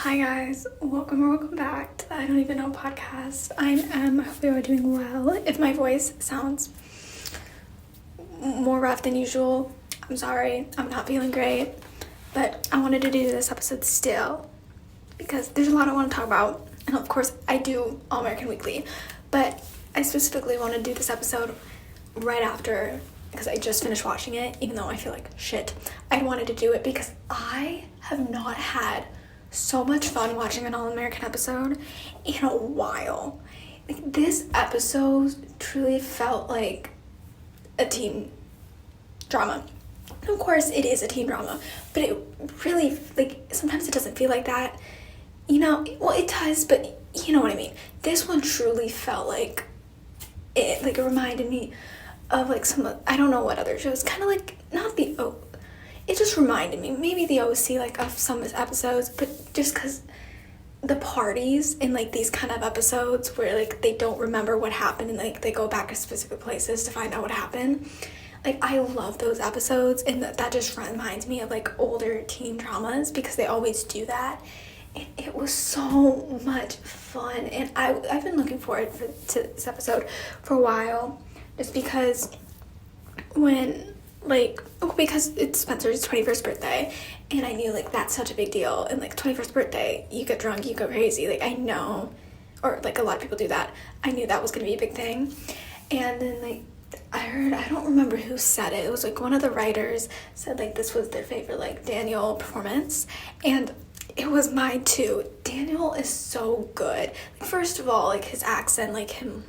Hi guys, welcome back to the I Don't Even Know podcast. I hope you are doing well. If my voice sounds more rough than usual, I'm sorry, I'm not feeling great, but I wanted to do this episode still because there's a lot I want to talk about, and of course I do All American Weekly, but I specifically want to do this episode right after because I just finished watching it, even though I feel like shit. I wanted to do it because I have not had so much fun watching an All-American episode in a while. Like, this episode truly felt like a teen drama. And of course, it is a teen drama, but it really, sometimes it doesn't feel like that. Well, it does, but you know what I mean. This one truly felt like it, it reminded me of, I don't know what other shows, kind of it just reminded me, maybe the OC, of some episodes, but just because the parties in, these kind of episodes where, they don't remember what happened and, they go back to specific places to find out what happened. I love those episodes, and that just reminds me of, older teen dramas because they always do that. And it was so much fun, and I've been looking forward to this episode for a while, just because because it's Spencer's 21st birthday, and I knew, that's such a big deal, and, 21st birthday, you get drunk, you go crazy, I know, or, a lot of people do that. I knew that was gonna be a big thing, and then, I heard, I don't remember who said it was, one of the writers said, this was their favorite, Daniel performance, and it was mine, too. Daniel is so good. First of all, his accent, him,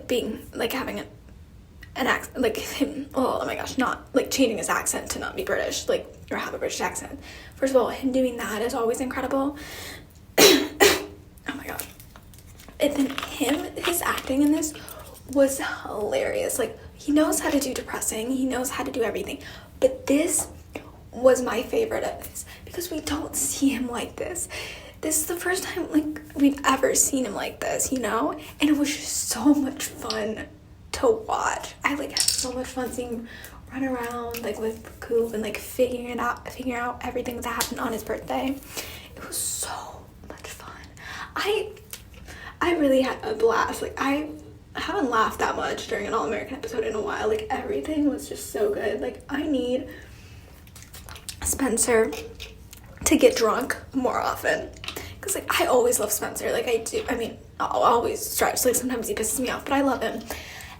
being, having an accent, him, oh my gosh, not, changing his accent to not be British, or have a British accent. First of all, him doing that is always incredible. Oh my gosh. And then his acting in this was hilarious. He knows how to do depressing, he knows how to do everything, but this was my favorite of his, because we don't see him like this. This is the first time, we've ever seen him like this, and it was just so much fun to watch. I had so much fun seeing him run around with Coop and figuring out everything that happened on his birthday. It was so much fun. I really had a blast. I haven't laughed that much during an All-American episode in a while. Everything was just so good. I need Spencer to get drunk more often, because I always love Spencer. I do. I mean, I'll always stretch. Sometimes he pisses me off, but I love him.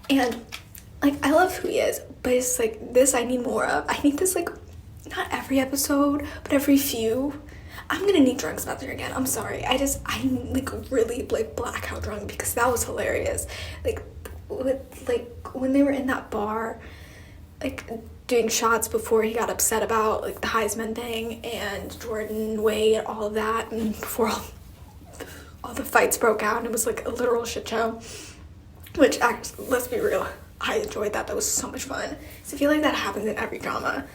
And, I love who he is, but it's, this I need more of. I need this, not every episode, but every few. I'm gonna need drunk Spencer again. I'm sorry. I'm, really, blackout drunk, because that was hilarious. When they were in that bar, doing shots before he got upset about, the Heisman thing, and Jordan, Wade, all of that, and before all the fights broke out, and it was, a literal shit show. Which, actually, let's be real, I enjoyed that. That was so much fun. So I feel that happens in every drama.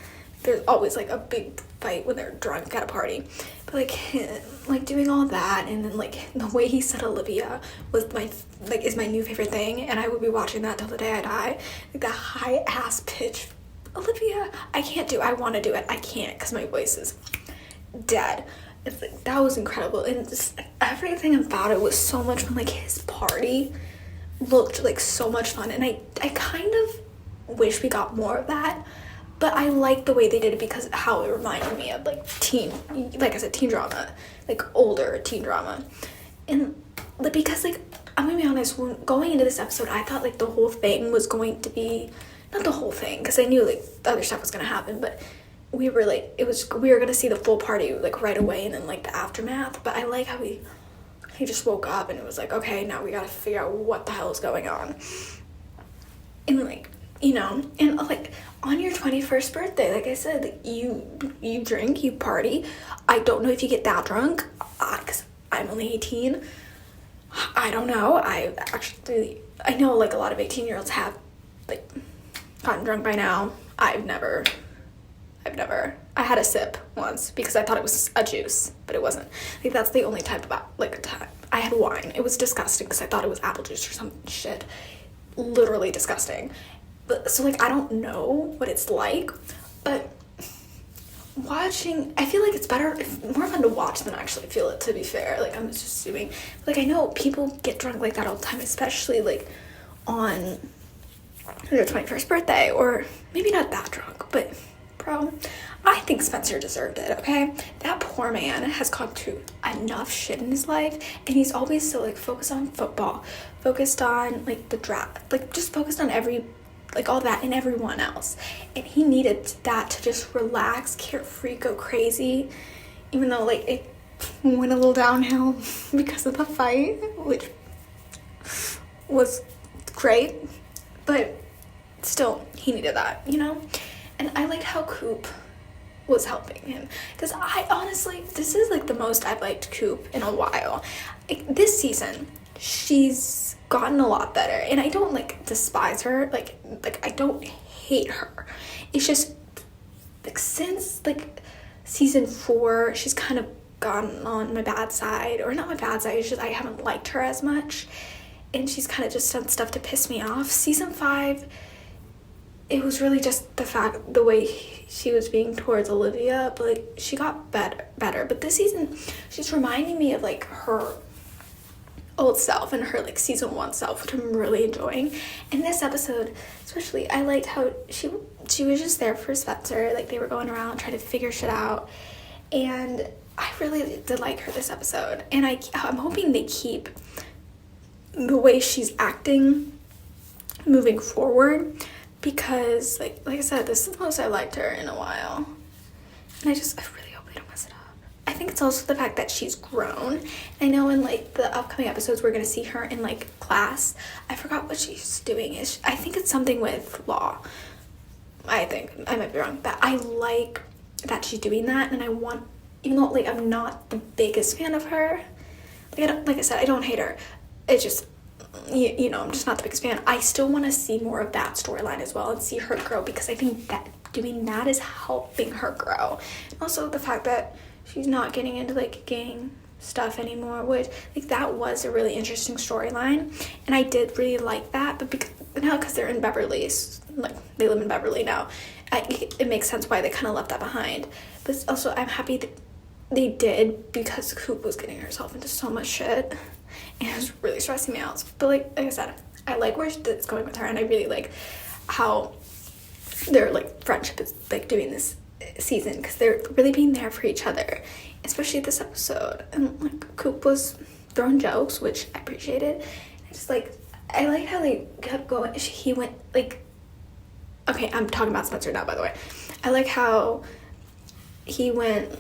There's always, a big fight when they're drunk at a party. But, doing all that, and then, the way he said Olivia was is my new favorite thing, and I would be watching that till the day I die. The high-ass pitch, Olivia, I want to do it. I can't, because my voice is dead. It's, that was incredible, and just everything about it was so much fun. His party looked so much fun, and I kind of wish we got more of that, but I like the way they did it because of how it reminded me of teen, I said, teen drama, older teen drama. And because I'm gonna be honest, when going into this episode, I thought the whole thing was going to be, not the whole thing, because I knew the other stuff was gonna happen, but we were we were gonna see the full party right away, and then the aftermath. But I like how he just woke up and it was okay, now we gotta figure out what the hell is going on. And and on your 21st birthday, I said, you drink, you party. I don't know if you get that drunk, because I'm only 18. I don't know. I know a lot of 18-year-olds have gotten drunk by now. I've never. I had a sip once because I thought it was a juice, but it wasn't. That's the only type of time. I had wine. It was disgusting because I thought it was apple juice or some shit. Literally disgusting. But so I don't know what it's like, but watching, I feel like it's better, it's more fun to watch than actually feel it, to be fair. Like, I'm just assuming. Like, I know people get drunk like that all the time, especially, like, on their 21st birthday, or maybe not that drunk, but, bro, I think Spencer deserved it, okay? That poor man has gone through enough shit in his life, and he's always so, like, focused on football, focused on, like, the draft, like, just focused on all that and everyone else. And he needed that to just relax, carefree, go crazy, even though, like, it went a little downhill because of the fight, which was great, but still, he needed that, you know? And I liked how Coop was helping him, because I honestly, this is, like, the most I've liked Coop in a while. Like, this season, she's gotten a lot better, and I don't, like, despise her, like I don't hate her. It's just, like, since, like, season 4, she's kind of gone on my bad side, or not my bad side, it's just I haven't liked her as much, and she's kind of just done stuff to piss me off. Season 5, it was really just the way she was being towards Olivia, but, like, she got better. But this season, she's reminding me of, like, her old self and her, like, season 1 self, which I'm really enjoying. In this episode especially, I liked how she was just there for Spencer. Like, they were going around trying to figure shit out, and I really did like her this episode, and I'm hoping they keep the way she's acting moving forward, because like I said, this is the most I liked her in a while, and I really hope they don't mess it up. I think it's also the fact that she's grown. I know in, like, the upcoming episodes we're gonna see her in, like, class. I forgot what she's doing. I think it's something with law. I think I might be wrong, but I like that she's doing that, and I want, even though, like, I'm not the biggest fan of her, like I said, I don't hate her. It's just, you know, I'm just not the biggest fan. I still want to see more of that storyline as well and see her grow, because I think that doing that is helping her grow. And also the fact that she's not getting into, like, gang stuff anymore, which, like, that was a really interesting storyline, and I did really like that. But because they're in Beverly, like, they live in Beverly now, it makes sense why they kind of left that behind. But also, I'm happy that they did, because Coop was getting herself into so much shit, and it was really stressing me out. But like I said, I like where it's going with her, and I really like how their, like, friendship is, like, doing this season, because they're really being there for each other, especially this episode. And, like, Coop was throwing jokes, which I appreciated. I like how they kept going. He went, like, okay, I'm talking about Spencer now, by the way. I like how he went,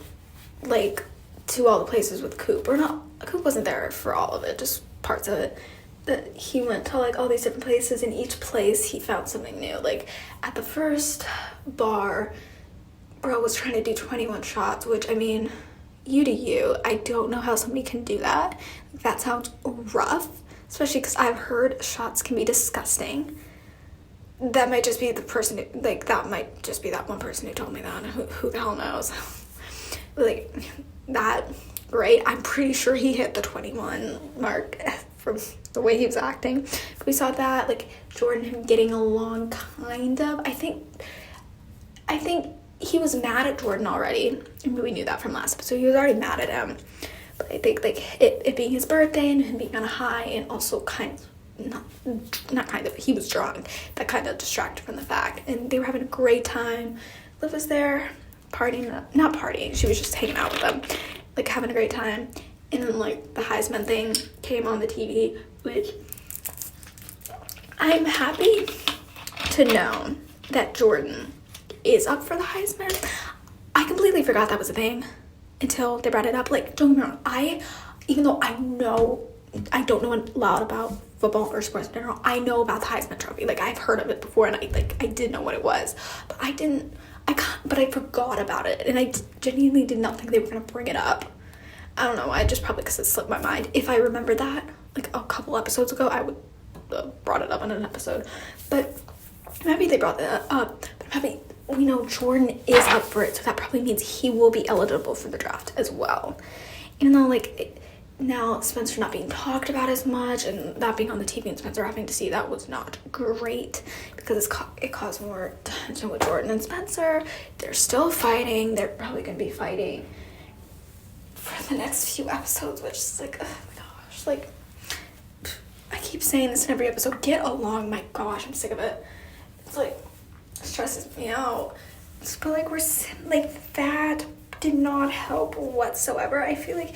like, to all the places with Coop, or not, Coop wasn't there for all of it, just parts of it. That he went to, like, all these different places, and each place he found something new. Like, at the first bar, bro was trying to do 21 shots, which, I mean, you do you. I don't know how somebody can do that. That sounds rough, especially because I've heard shots can be disgusting. That might just be the person who, like, that might just be that one person who told me that, and who the hell knows. Like, that, great. I'm pretty sure he hit the 21 mark from the way he was acting. But we saw that, like, Jordan, him getting along, kind of. I think he was mad at Jordan already, and we knew that from last episode. He was already mad at him. But I think, like, it being his birthday and him being on a high, and also he was drunk, that kind of distracted from the fact. And they were having a great time. Liv was there not partying, she was just hanging out with them, like, having a great time. And then, like, the Heisman thing came on the TV, which I'm happy to know that Jordan is up for the Heisman. I completely forgot that was a thing until they brought it up. Like, don't get me wrong, even though I don't know a lot about football or sports in general, I know about the Heisman Trophy. Like, I've heard of it before, and I did know what it was, but I forgot about it, and I genuinely did not think they were gonna bring it up. I don't know, I just probably, because it slipped my mind. If I remembered that, like, a couple episodes ago, I would brought it up in an episode. But I'm happy they brought that up. But I'm happy we know Jordan is up for it, so that probably means he will be eligible for the draft as well. Even though, like, now Spencer not being talked about as much, and that being on the TV and Spencer having to see that was not great, because it caused more tension with Jordan and Spencer. They're still fighting. They're probably going to be fighting for the next few episodes, which is like, oh my gosh, like, I keep saying this in every episode, get along. My gosh, I'm sick of it. It's like, it stresses me out. But like, that did not help whatsoever. I feel like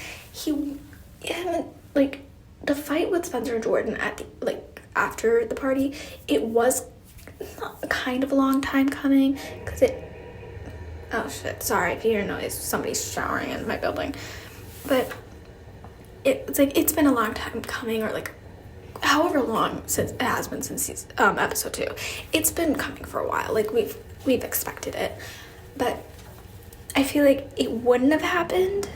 like, the fight with Spencer and Jordan after the party, it was kind of a long time coming, because oh shit, sorry if you hear noise, somebody's showering in my building. But it's like, it's been a long time coming, or like however long since it has been since episode 2. It's been coming for a while. Like, we've expected it, but I feel like it wouldn't have happened,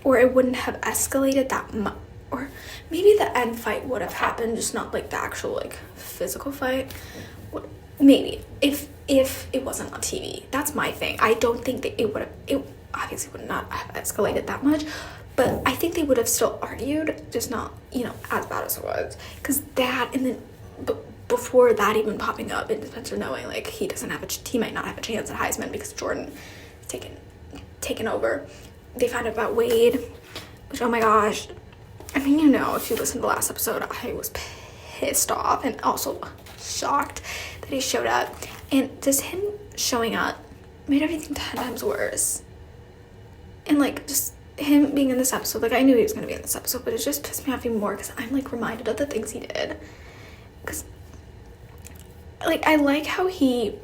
or it wouldn't have escalated that much, or maybe the end fight would have happened, just not like the actual like physical fight. Maybe if it wasn't on TV. That's my thing. I don't think that it obviously would not have escalated that much, but I think they would have still argued, just not, as bad as it was. Because that, and then before that even popping up, and Spencer knowing like he might not have a chance at Heisman because Jordan is taken over. They found out about Wade, which, oh my gosh, I mean, if you listened to the last episode, I was pissed off and also shocked that he showed up. And just him showing up made everything 10 times worse. And like, just him being in this episode, like, I knew he was going to be in this episode, but it just pissed me off even more, because I'm like reminded of the things he did. Because like, I like how he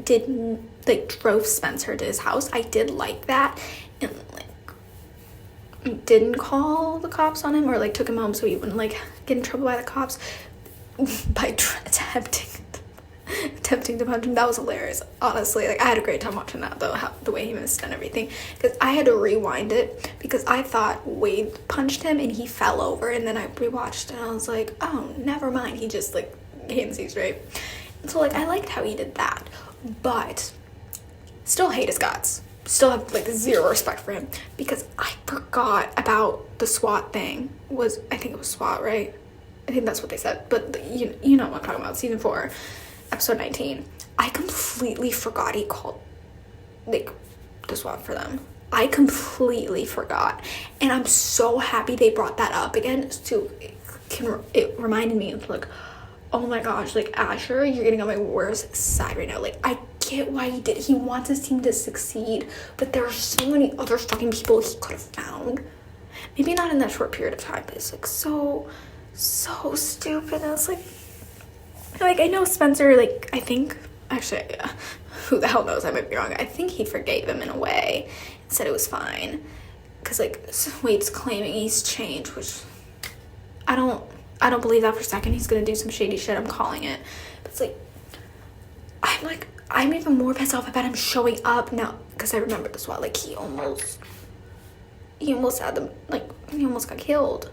drove Spencer to his house. I did like that. And like, didn't call the cops on him, or like took him home so he wouldn't like get in trouble by the cops by attempting to punch him. That was hilarious, honestly. Like, I had a great time watching that, though, the way he missed and everything, because I had to rewind it, because I thought Wade punched him and he fell over, and then I rewatched and I was like, oh, never mind, he just like hands these straight. And so like, I liked how he did that, but still hate his guts. Still have like zero respect for him, because I forgot about the SWAT thing. I think it was SWAT, right? I think that's what they said, but you know what I'm talking about. Season 4, episode 19. I completely forgot he called like the SWAT for them. I completely forgot, and I'm so happy they brought that up again. It reminded me of like, oh my gosh, like, Asher, you're getting on my worst side right now. Like, I get why he did. He wants his team to succeed, but there are so many other fucking people he could have found. Maybe not in that short period of time, but it's like so stupid. And it's like I know Spencer, like, I think, actually, who the hell knows, I might be wrong. I think he forgave him in a way and said it was fine, because like, Wade's claiming he's changed, which I don't believe that for a second. He's gonna do some shady shit, I'm calling it. But it's like, I'm even more pissed off about him showing up now, because I remember this one. Like, he almost had them, like, he almost got killed.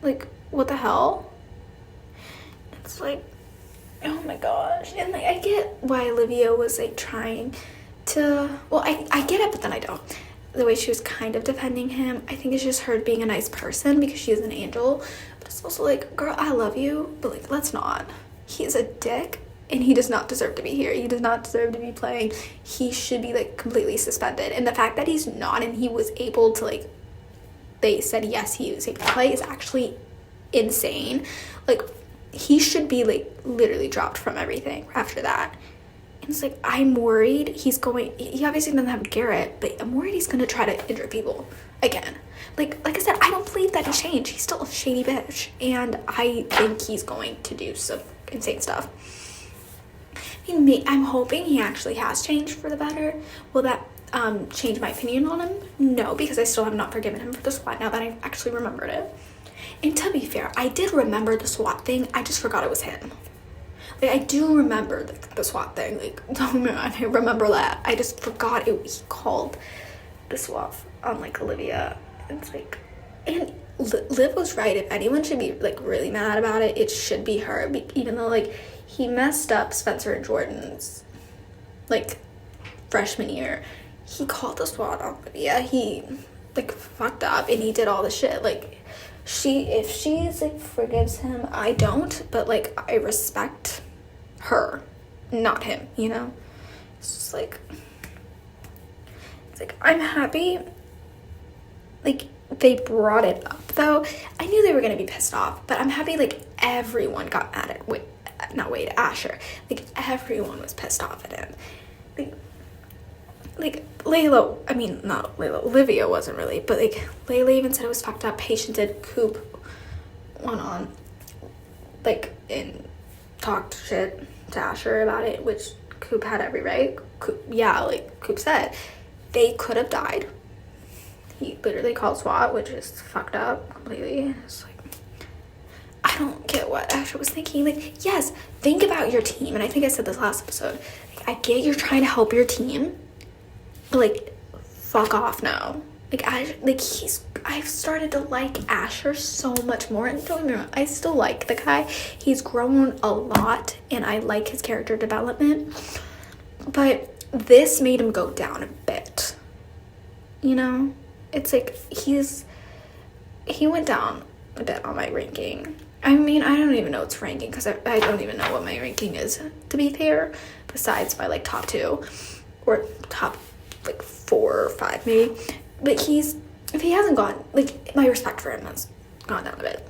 Like, what the hell? It's like, oh my gosh. And like, I get why Olivia was like trying to, well, I get it, but then I don't. The way she was kind of defending him, I think it's just her being a nice person, because she is an angel. But it's also like, girl, I love you, but like, let's not. He is a dick, and he does not deserve to be here. He does not deserve to be playing. He should be like completely suspended. And the fact that he's not, and he was able to, like, they said yes, he was able to play, is actually insane. Like, he should be like literally dropped from everything after that. And it's like, I'm worried he obviously doesn't have Garrett, but I'm worried he's gonna try to injure people again. Like I said, I don't believe that he changed. He's still a shady bitch, and I think he's going to do some insane stuff. I'm hoping he actually has changed for the better. Will that change my opinion on him? No, because I still have not forgiven him for the SWAT now that I've actually remembered it. And to be fair, I did remember the SWAT thing. I just forgot it was him. Like, I do remember the SWAT thing. Like, I remember that. I just forgot he called the SWAT on, like, Olivia. It's like, and Liv was right. If anyone should be, like, really mad about it, it should be her. Even though, like, he messed up Spencer and Jordan's, like, freshman year. He called the SWAT on Olivia. He, like, fucked up, and he did all the shit. Like, if she's like forgives him, I don't, but like I respect her, not him, you know? It's just like, it's like, I'm happy, like, they brought it up, though. I knew they were gonna be pissed off, but I'm happy, like, everyone got mad at Asher. Like, everyone was pissed off at him. Like, Layla, I mean, not Layla, Olivia wasn't really, but, like, Layla even said it was fucked up. Patient did. Coop went on, like, and talked shit to Asher about it, which Coop had every right. Coop said, they could have died. He literally called SWAT, which is fucked up completely. It's like, I don't get what Asher was thinking. Like, yes, think about your team. And I think I said this last episode. Like, I get you're trying to help your team, but, like, fuck off now. Like, I've started to like Asher so much more. And don't get me wrong, I still like the guy. He's grown a lot, and I like his character development. But this made him go down a bit. You know? It's like, he went down a bit on my ranking. I mean, I don't even know it's ranking, because I don't even know what my ranking is, to be fair, besides my, like, top 2, or top, like, 4 or 5, maybe. But if he hasn't gone, like, my respect for him has gone down a bit.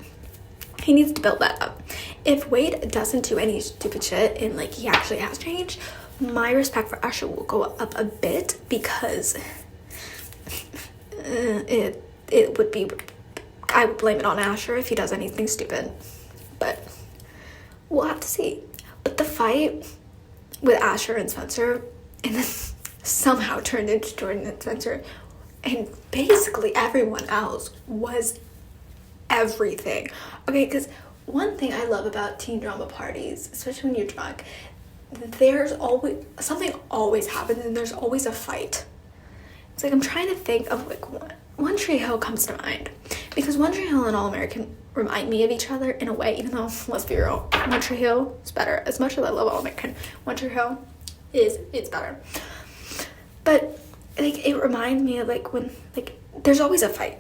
He needs to build that up. If Wade doesn't do any stupid shit, and, like, he actually has changed, my respect for Usher will go up a bit, because it would be, I would blame it on Asher if he does anything stupid, but we'll have to see. But the fight with Asher and Spencer, and then somehow turned into Jordan and Spencer, and basically everyone else, was everything. Okay, because one thing I love about teen drama parties, especially when you're drunk, there's always something always happens, and there's always a fight. It's like, I'm trying to think of, like, One Tree Hill comes to mind, because One Tree Hill and All American remind me of each other in a way, even though, let's be real, One Tree Hill is better. As much as I love All American, One Tree Hill it's better. But, like, it reminds me of, like, when, like, there's always a fight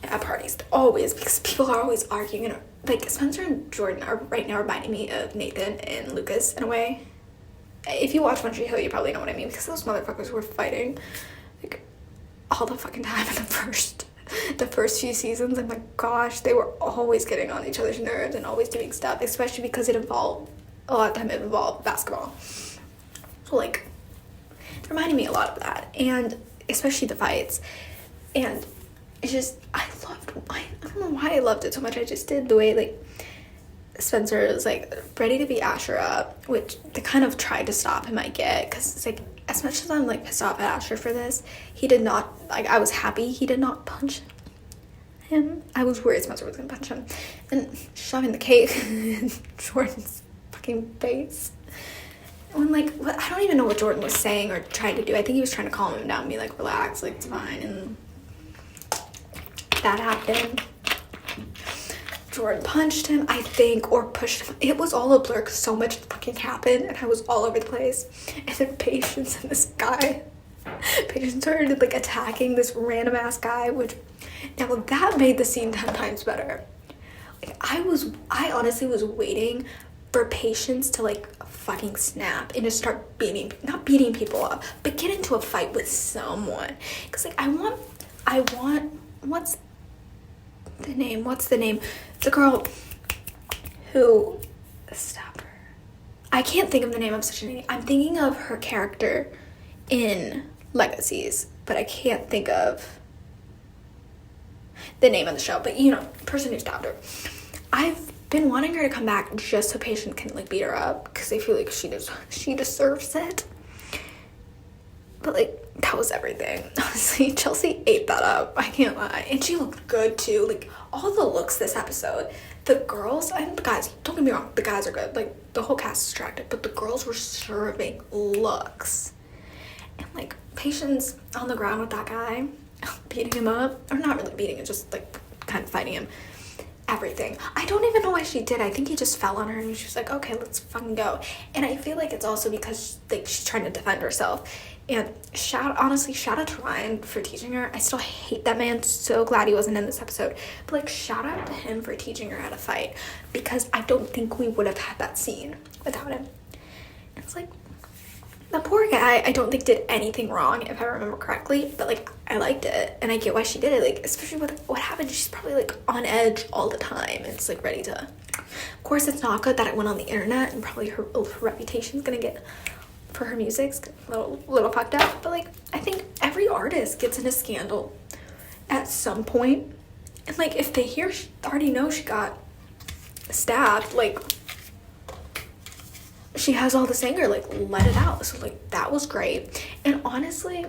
at parties, always, because people are always arguing, and, like, Spencer and Jordan are right now reminding me of Nathan and Lucas in a way. If you watch One Tree Hill, you probably know what I mean, because those motherfuckers were fighting, like, all the fucking time in the first few seasons. I'm like, gosh, they were always getting on each other's nerves and always doing stuff, especially because a lot of time it involved basketball. So, like, it reminded me a lot of that, and especially the fights. And it's just, I don't know why I loved it so much. I just did the way, like, Spencer is, like, ready to beat Asher up, which they kind of tried to stop him, I get, because it's like, as much as I'm, like, pissed off at Asher for this, he did not, like, I was happy he did not punch him. I was worried Spencer was gonna punch him. And shoving the cake in Jordan's fucking face. When, like, I don't even know what Jordan was saying or trying to do. I think he was trying to calm him down and be like, relax, like, it's fine. And that happened. Jordan punched him, I think, or pushed him. It was all a blur because so much fucking happened, and I was all over the place. And then Patience and this guy, Patience started, like, attacking this random ass guy, which, now that made the scene 10 times better. Like, I honestly was waiting for Patience to, like, fucking snap and just start not beating people up, but get into a fight with someone. Because, like, I want, what's the name? The girl who, stop her. I can't think of the name of such an idiot. I'm thinking of her character in Legacies, but I can't think of the name of the show. But, you know, person who stabbed her. I've been wanting her to come back just so Patience can, like, beat her up, because I feel like she deserves it. But, like, that was everything. Honestly, Chelsea ate that up. I can't lie. And she looked good, too. Like, all the looks this episode. The girls and the guys, don't get me wrong, the guys are good. Like, the whole cast is attractive. But the girls were serving looks. And, like, Patience on the ground with that guy, beating him up. Or not really beating him, just, like, kind of fighting him. Everything. I don't even know why she did. I think he just fell on her and she was like, okay, let's fucking go. And I feel like it's also because, like, she's trying to defend herself. And honestly, shout out to Ryan for teaching her. I still hate that man. So glad he wasn't in this episode. But like, shout out to him for teaching her how to fight, because I don't think we would have had that scene without him. And it's like, the poor guy, I don't think did anything wrong, if I remember correctly, but like, I liked it, and I get why she did it, like, especially with what happened. She's probably like on edge all the time, and it's like ready to, of course it's not good that it went on the internet, and probably her reputation's gonna get, for her music's a little fucked up, but like, I think every artist gets in a scandal at some point, and like, if they already know she got stabbed, like, she has all this anger, like, let it out. So like, that was great. And honestly,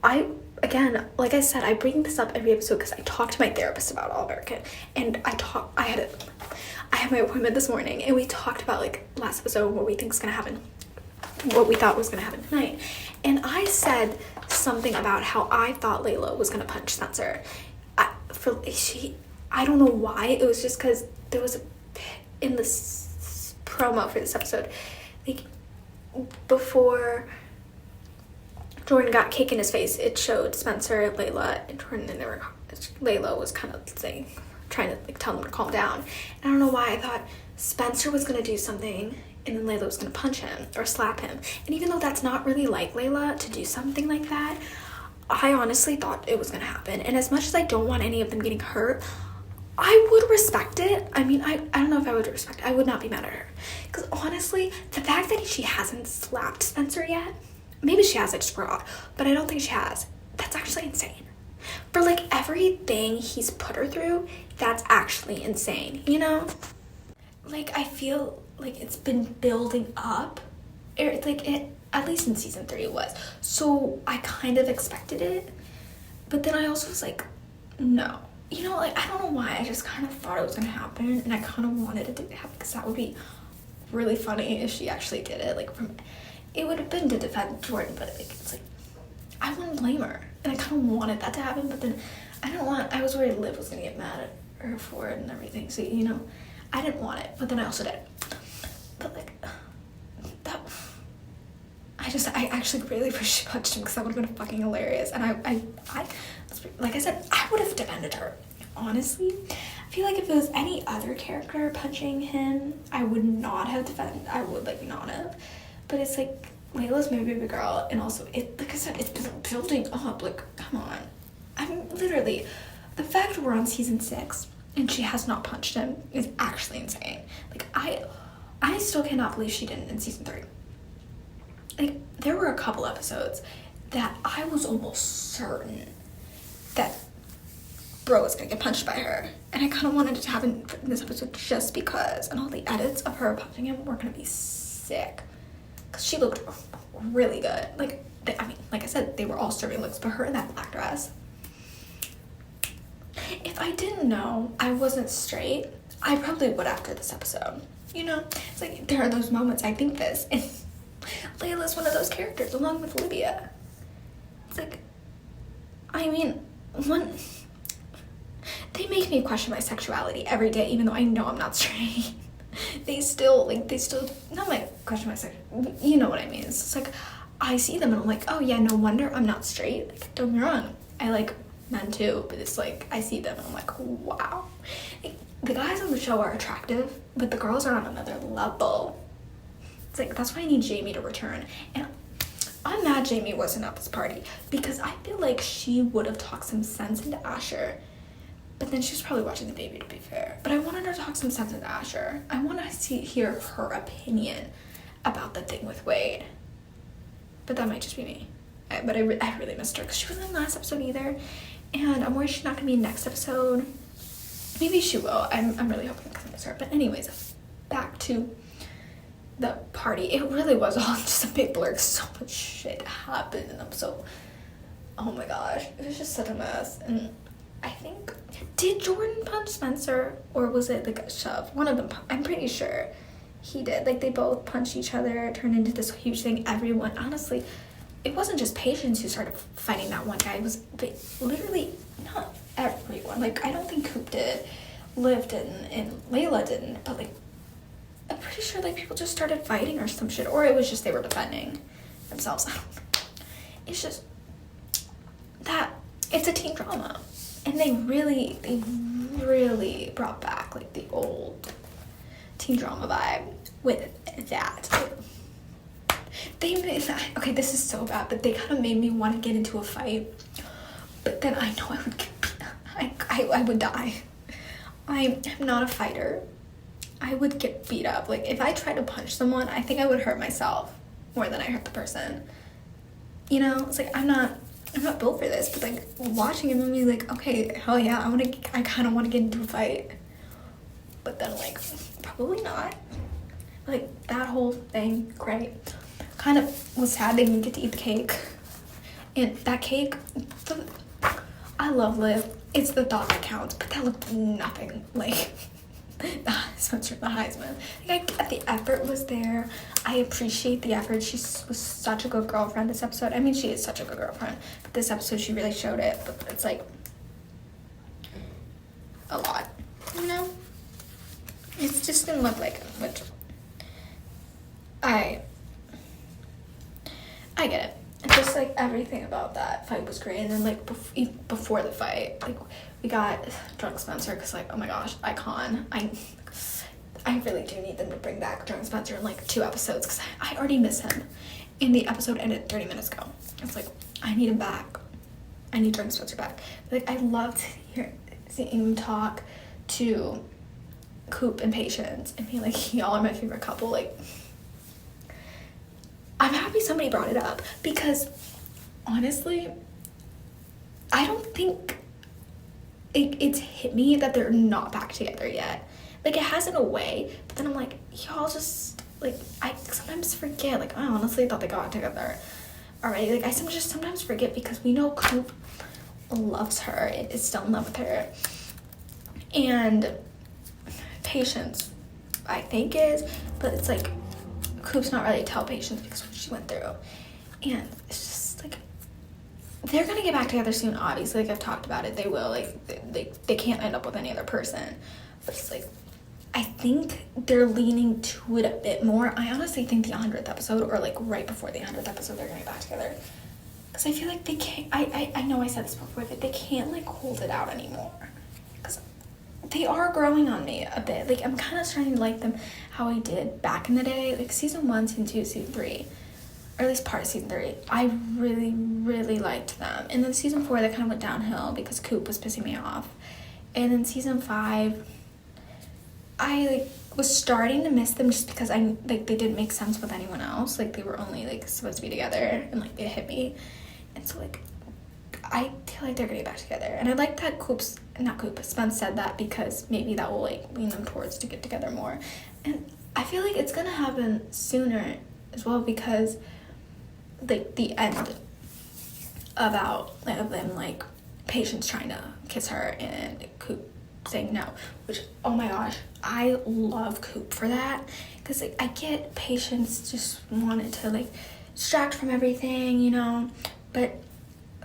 again, like I said, I bring this up every episode because I talk to my therapist about All American, and I had my appointment this morning, and we talked about like last episode what we think's gonna happen, what we thought was gonna happen tonight, and I said something about how I thought Layla was gonna punch Spencer. I don't know why. It was just because there was in this promo for this episode, like, before Jordan got cake in his face, it showed Spencer, Layla, and Jordan, and Layla was kind of saying, trying to like tell them to calm down. And I don't know why I thought Spencer was gonna do something and then Layla was gonna punch him or slap him. And even though that's not really like Layla to do something like that, I honestly thought it was gonna happen. And as much as I don't want any of them getting hurt, I would respect it. I mean, I don't know if I would respect it. I would not be mad at her. Because honestly, the fact that she hasn't slapped Spencer yet, maybe she has, I just forgot, but I don't think she has. That's actually insane. For like everything he's put her through, that's actually insane, you know? Like, I feel like it's been building up. At least in season 3 it was. So I kind of expected it. But then I also was like, no. You know, like, I don't know why, I just kind of thought it was gonna happen, and I kind of wanted it to happen, because that would be really funny if she actually did it. Like, it would have been to defend Jordan, but like, it's like, I wouldn't blame her, and I kind of wanted that to happen, but then I was worried Liv was gonna get mad at her for it and everything, so, you know, I didn't want it, but then I also did. But like, I actually really wish she punched him, because that would have been fucking hilarious. And I like I said, I would have defended her. Honestly, I feel like if it was any other character punching him, I would not have defended. I would like not have. But it's like, Layla's my baby girl, and also like I said, it's been building up. Like, come on. I'm literally, the fact we're on season 6 and she has not punched him is actually insane. Like, I still cannot believe she didn't in season 3. Like, there were a couple episodes that I was almost certain that bro was gonna get punched by her, and I kind of wanted it to happen in this episode just because, and all the edits of her punching him were gonna be sick, because she looked really good. Like, I mean, like I said, they were all serving looks, but her in that black dress, if I didn't know I wasn't straight, I probably would after this episode. You know, it's like, there are those moments I think this, and Layla's one of those characters, along with Olivia. It's like, I mean, they make me question my sexuality every day, even though I know I'm not straight. they still not my question my sex, you know what I mean. It's like, I see them and I'm like, oh yeah, no wonder I'm not straight. Like, don't get me wrong, I like men too, but it's like, I see them and I'm like, wow. Like, the guys on the show are attractive, but the girls are on another level. It's like, that's why I need Jamie to return. And I'm mad Jamie wasn't at this party, because I feel like she would have talked some sense into Asher. But then she was probably watching the baby, to be fair. But I wanted her to talk some sense into Asher. I want to hear her opinion about the thing with Wade. But that might just be me. But I really missed her, because she wasn't in the last episode either. And I'm worried she's not going to be in next episode. Maybe she will. I'm really hoping because I miss her. But anyways, back to the party. It really was all just a big blur. So much shit happened, and I'm so, oh my gosh, it was just such a mess. And I think, did Jordan punch Spencer, or was it like a shove? One of them, I'm pretty sure he did. Like, they both punched each other, it turned into this huge thing. Everyone, honestly, it wasn't just Patience who started fighting that one guy. It was literally not everyone. Like, I don't think Coop did, Liv didn't, and Layla didn't, but like, I'm pretty sure like people just started fighting or some shit, or it was just they were defending themselves. I don't know. it's just that it's a teen drama, and they really brought back like the old teen drama vibe with that. Okay, this is so bad, but they kind of made me want to get into a fight, but then I know I would get I would die. I am not a fighter. I would get beat up. Like, if I tried to punch someone, I think I would hurt myself more than I hurt the person. You know, it's like, I'm not built for this, but like watching a movie, like, okay, hell yeah, I kind of want to get into a fight, but then like probably not. Like, that whole thing, great. Kind of was sad they didn't get to eat the cake, and that cake, I love Liv. It's the thought that counts, but that looked nothing like the Heisman. Like, the effort was there. I appreciate the effort. She was such a good girlfriend this episode. I mean, she is such a good girlfriend, but this episode she really showed it. But it's like a lot, you know? It just didn't look like which I get it. It's just like everything about that fight was great. And then like before the fight, like we got Drunk Spencer, because like, oh my gosh, icon. I really do need them to bring back Drunk Spencer in like 2 episodes, because I already miss him. And the episode ended 30 minutes ago. It's like, I need him back. I need Drunk Spencer back. Like, I loved seeing him talk to Coop and Patience and being like, y'all are my favorite couple. Like, I'm happy somebody brought it up, because honestly, I don't think it's hit me that they're not back together yet. Like, it has in a way, but then I'm like, y'all just, like, I sometimes forget, like, I honestly thought they got together already. Like, I just sometimes forget, because we know Coop loves her and is still in love with her. And Patience, I think, is, but it's like, Coop's not ready to tell Patience because of what she went through. And it's just like, they're gonna get back together soon, obviously. Like, I've talked about it, they will. Like, they can't end up with any other person. But it's like, I think they're leaning to it a bit more. I honestly think the 100th episode, or like right before the 100th episode, they're gonna get back together. Because I feel like they can't, I know I said this before, that they can't like hold it out anymore. Because they are growing on me a bit. Like, I'm kind of starting to like them how I did back in the day. Like, season 1, season 2, season 3, or at least part of season 3, I really liked them. And then season 4, they kind of went downhill because Coop was pissing me off. And then season 5, I like was starting to miss them, just because they didn't make sense with anyone else. Like, they were only like supposed to be together, and like it hit me. And so like, I feel like they're gonna get back together. And I like that Spence said that, because maybe that will like lean them towards to get together more. And I feel like it's gonna happen sooner as well, because like the end about like of them like Patience trying to kiss her and Coop saying no, which, oh my gosh, I love Coop for that, because like, I get Patience just wanted to like distract from everything, you know, but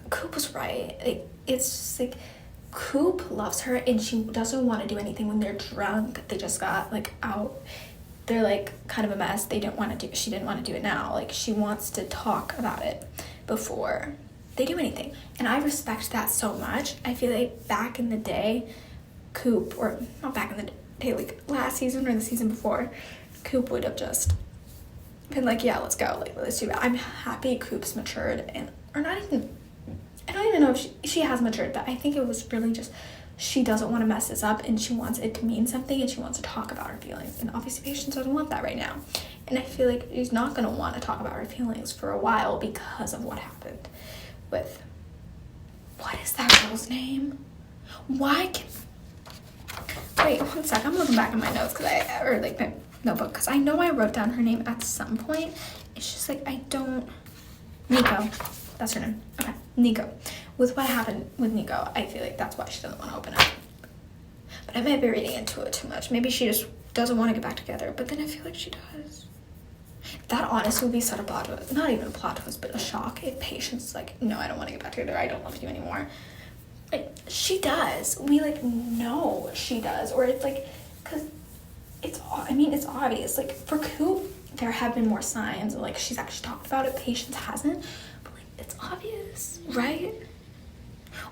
Coop was right. Like, it's just like, Coop loves her, and she doesn't want to do anything when they're drunk. They just got like out, they're like kind of a mess. She didn't want to do it now. Like, she wants to talk about it before they do anything, and I respect that so much. I feel like back in the day, Coop, or not back in the day, like last season or the season before, Coop would have just been like, yeah, let's go, like, let's do it. I'm happy Coop's matured, and or not even, I don't even know if she has matured, but I think it was really just, she doesn't want to mess this up, and she wants it to mean something, and she wants to talk about her feelings. And obviously Patience doesn't want that right now, and I feel like she's not going to want to talk about her feelings for a while, because of what happened with, what is that girl's name? Wait, one sec, I'm looking back at my notes, or like my notebook, because I know I wrote down her name at some point. It's just like, Nico, that's her name. Okay, Nico. With what happened with Nico, I feel like that's why she doesn't want to open up. But I might be reading into it too much. Maybe she just doesn't want to get back together, but then I feel like she does. That honestly would be such a plot twist. Not even a plot twist, but a shock if Patience is like, no, I don't want to get back together. I don't love you anymore. Like, she does. We like know she does. Or it's like, because it's obvious. Like, for Coop, there have been more signs. Like, she's actually talked about it. Patience hasn't. But like, it's obvious, right?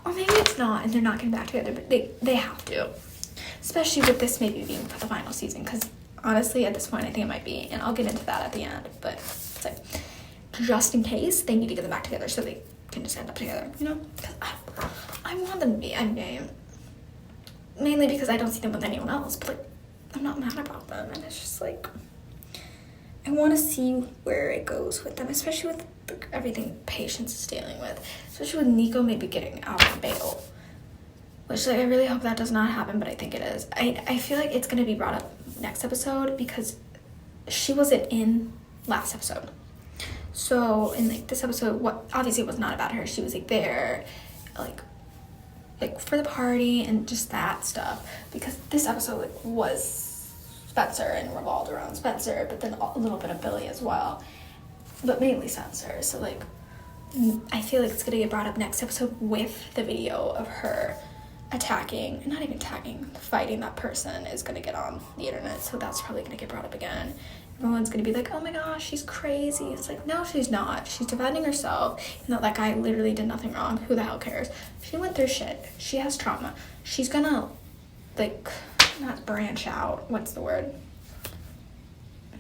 Or maybe it's not, and they're not getting back together, but they have to. Especially with this maybe being for the final season, because honestly, at this point, I think it might be, and I'll get into that at the end, but it's like, just in case, they need to get them back together so they can just end up together, you know? Because I want them to be endgame. Mainly because I don't see them with anyone else, but like, I'm not mad about them, and it's just like, I want to see where it goes with them, especially with everything Patience is dealing with, especially with Nico maybe getting out on bail, which like I really hope that does not happen, but I think it is. I feel like it's going to be brought up next episode because she wasn't in last episode. So in like this episode, what obviously it was not about her. She was like there, like for the party and just that stuff, because this episode like was Spencer and revolved around Spencer, but then a little bit of Billy as well, but mainly Spencer. So like I feel like it's gonna get brought up next episode with the video of her fighting that person is gonna get on the internet. So that's probably gonna get brought up again. Everyone's gonna be like, oh my gosh, she's crazy. It's like, no, she's not. She's defending herself. You know, that guy literally did nothing wrong. Who the hell cares? She went through shit. She has trauma. She's gonna like not branch out. What's the word?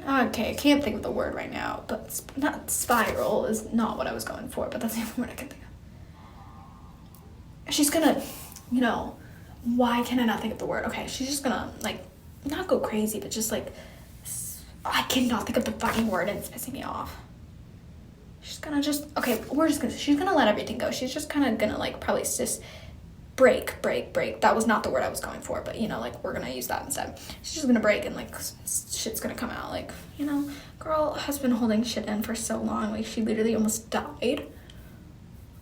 Okay, I can't think of the word right now, but not spiral is not what I was going for, but that's the only word I can think of. She's gonna, you know, why can I not think of the word? Okay, she's just gonna, like, not go crazy, but just, like, I cannot think of the fucking word and it's pissing me off. She's gonna just, okay, she's gonna let everything go. She's just kind of gonna, like, probably just break. That was not the word I was going for, but, you know, like, we're gonna use that instead. She's just gonna break and, like, shit's gonna come out. Like, you know, girl has been holding shit in for so long. Like, she literally almost died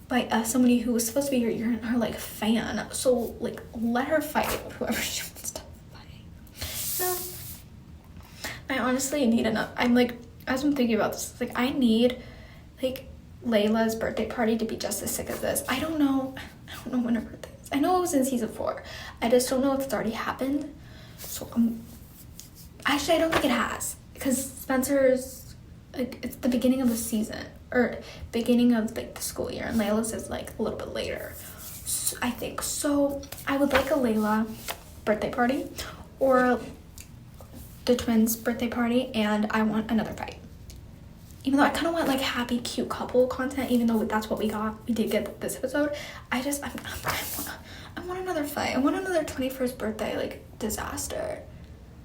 by somebody who was supposed to be her like, fan. So, like, let her fight whoever she wants to fight. No. I honestly need enough. I'm, like, as I'm thinking about this, like, I need, like, Layla's birthday party to be just as sick as this. I don't know when her birthday is. I know it was in season 4. I just don't know if it's already happened. So, actually, I don't think it has. Because Spencer's, like, it's the beginning of the season. Or beginning of, like, the school year. And Layla's is, like, a little bit later. So, I think. So, I would like a Layla birthday party. Or the twins' birthday party. And I want another fight. Even though I kind of want, like, happy, cute couple content, even though that's what we did get this episode, I want another fight. I want another 21st birthday, like, disaster.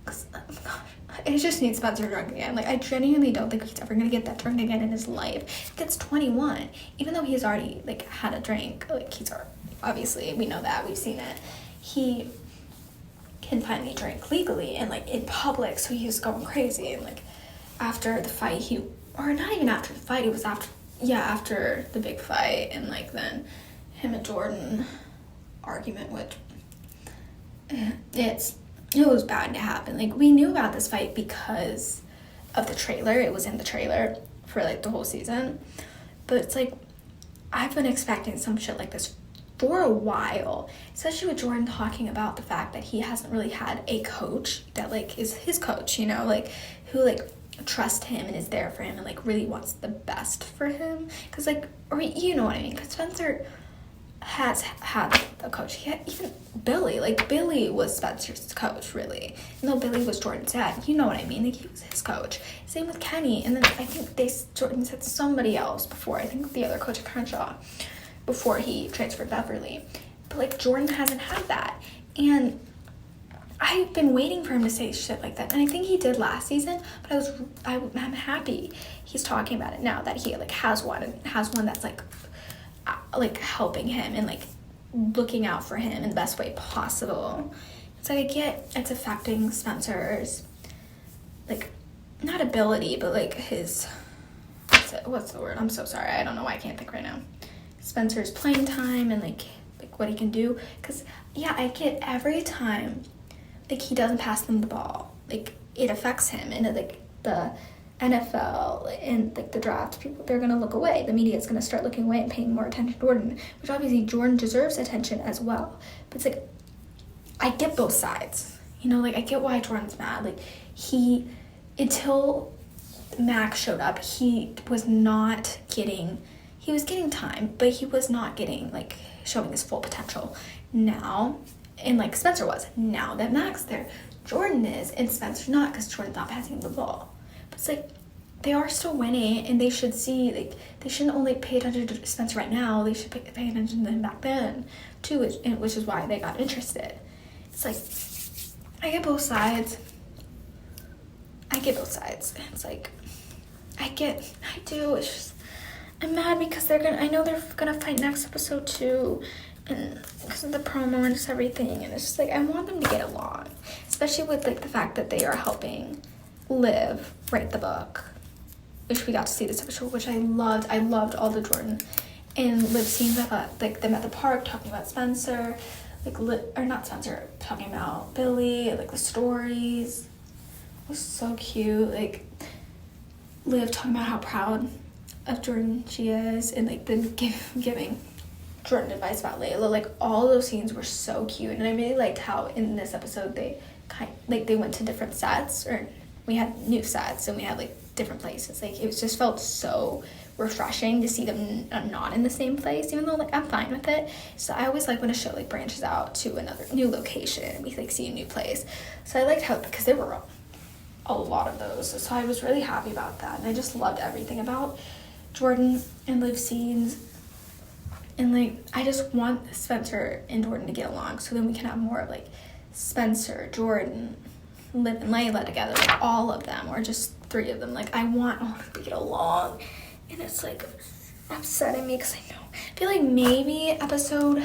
Because, oh my gosh, it just needs Spencer drunk again. Like, I genuinely don't think he's ever going to get that drunk again in his life. He gets 21, even though he's already, like, had a drink. Like, he's already, obviously, we know that, we've seen it. He can finally drink legally and, like, in public, so he was going crazy. And, like, after the fight, or not even after the fight, it was after the big fight, and, like, then him and Jordan argument, which it was bad to happen. Like, we knew about this fight because of the trailer. It was in the trailer for, like, the whole season, but it's like, I've been expecting some shit like this for a while, especially with Jordan talking about the fact that he hasn't really had a coach that, like, is his coach, you know, like, who, like, trust him and is there for him and, like, really wants the best for him. Because, like, or you know what I mean, because Spencer has had a coach. He had even Billy. Like, Billy was Spencer's coach, really. And though Billy was Jordan's dad, you know what I mean? Like, he was his coach. Same with Kenny. And then I think Jordan said somebody else before. I think the other coach at Crenshaw before he transferred to Beverly. But, like, Jordan hasn't had that. And I've been waiting for him to say shit like that, and I think he did last season, but I'm happy he's talking about it now, that he, like, has one that's, like helping him and, like, looking out for him in the best way possible. It's like, I get it's affecting Spencer's, like, not ability, but, like, his, what's the word? I'm so sorry, I don't know why I can't think right now. Spencer's playing time and, like what he can do, because, yeah, I get every time, like, he doesn't pass them the ball, like, it affects him, and, like, the NFL and, like, the draft people, they're gonna look away. The media is gonna start looking away and paying more attention to Jordan, which obviously Jordan deserves attention as well. But it's like, I get both sides, you know, like, I get why Jordan's mad. Like, until Max showed up, he he was getting time, but he was not getting, like, showing his full potential. Now, and, like, Spencer was. Now that Mac's there, Jordan is, and Spencer's not, because Jordan's not passing him the ball. But it's like, they are still winning, and they should see, like, they shouldn't only pay attention to Spencer right now, they should pay attention to him back then, too, which is why they got interested. It's like, I get both sides. It's like, I do, it's just, I'm mad because I know they're gonna fight next episode too, and because of the promo and just everything, and it's just like, I want them to get along, especially with, like, the fact that they are helping Liv write the book, which we got to see this episode, which I loved all the Jordan and Liv scenes about, like, them at the park talking about Spencer, like, or not Spencer, talking about Billy, like, the stories. It was so cute, like, Liv talking about how proud of Jordan she is, and, like, then giving Jordan advice about Layla. Like, all those scenes were so cute, and I really liked how in this episode they they went to different sets, or we had new sets, and we had, like, different places. Like, it just felt so refreshing to see them not in the same place, even though, like, I'm fine with it. So I always like when a show, like, branches out to another new location and we, like, see a new place. So I liked how, because there were a lot of those, so I was really happy about that, and I just loved everything about Jordan and Liv scenes. And, like, I just want Spencer and Jordan to get along, so then we can have more of, like, Spencer, Jordan, Liv, and Layla together, like, all of them, or just 3 of them. Like, I want all of them to get along, and it's, like, upsetting me, because I feel like maybe episode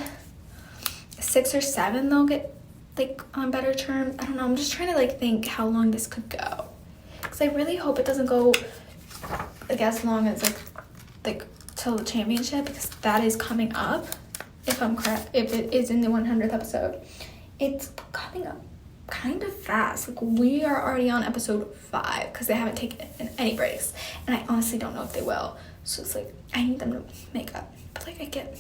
6 or 7 they'll get, like, on better terms. I don't know, I'm just trying to, like, think how long this could go, because I really hope it doesn't go, like, as long as, like, till the championship, because that is coming up, if I'm correct, if it is in the 100th episode. It's coming up kind of fast. Like, we are already on episode 5, because they haven't taken any breaks, and I honestly don't know if they will. So it's like, I need them to make up. But, like, I get it.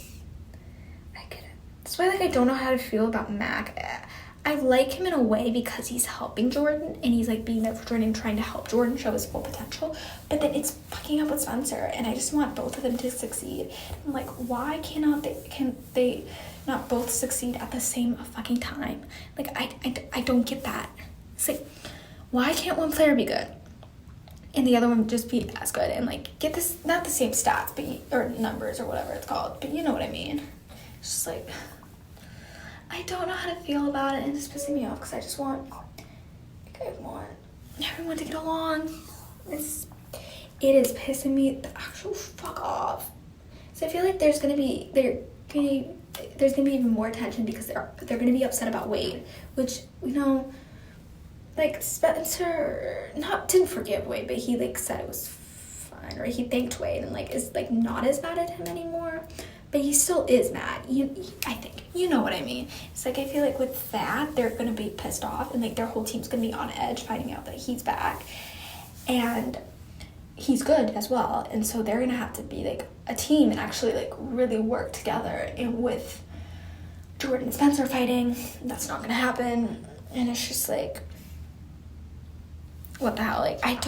That's why, like, I don't know how to feel about Mac. I like him in a way because he's helping Jordan, and he's, like, being there for Jordan, trying to help Jordan show his full potential. But then it's fucking up with Spencer, and I just want both of them to succeed. I'm like, why can they not both succeed at the same fucking time? Like, I don't get that. It's like, why can't one player be good and the other one just be as good, and, like, get this, not the same stats, but or numbers or whatever it's called, but you know what I mean. It's just like, I don't know how to feel about it, and it's pissing me off, because I want everyone to get along. It is pissing me the actual fuck off. So I feel like there's gonna be even more tension, because they're gonna be upset about Wade, which, you know, like, Spencer didn't forgive Wade, but he, like, said it was fine, or he thanked Wade, and, like, is, like, not as mad at him anymore. But he still is mad. I think. You know what I mean. It's like, I feel like with that, they're going to be pissed off. And, like, their whole team's going to be on edge, finding out that he's back. And he's good as well. And so they're going to have to be, like, a team and actually, like, really work together. And with Jordan and Spencer fighting, that's not going to happen. And it's just, like, what the hell? Like, I'm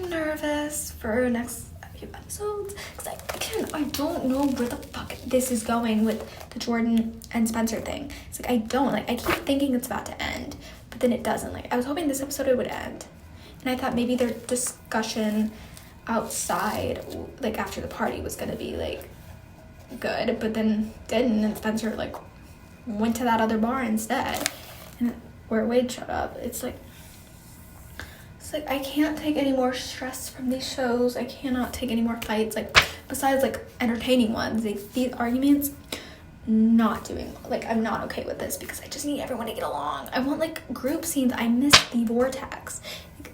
nervous for next few episodes, because I don't know where the fuck this is going with the Jordan and Spencer thing. It's like, I keep thinking it's about to end, but then it doesn't. Like, I was hoping this episode would end, and I thought maybe their discussion outside, like, after the party was gonna be, like, good, but then didn't, and Spencer, like, went to that other bar instead, and where Wade showed up. It's like, I can't take any more stress from these shows. I cannot take any more fights, like, besides, like, entertaining ones. These arguments, not doing, like, I'm not okay with this, because I just need everyone to get along. I want, like, group scenes. I miss the vortex.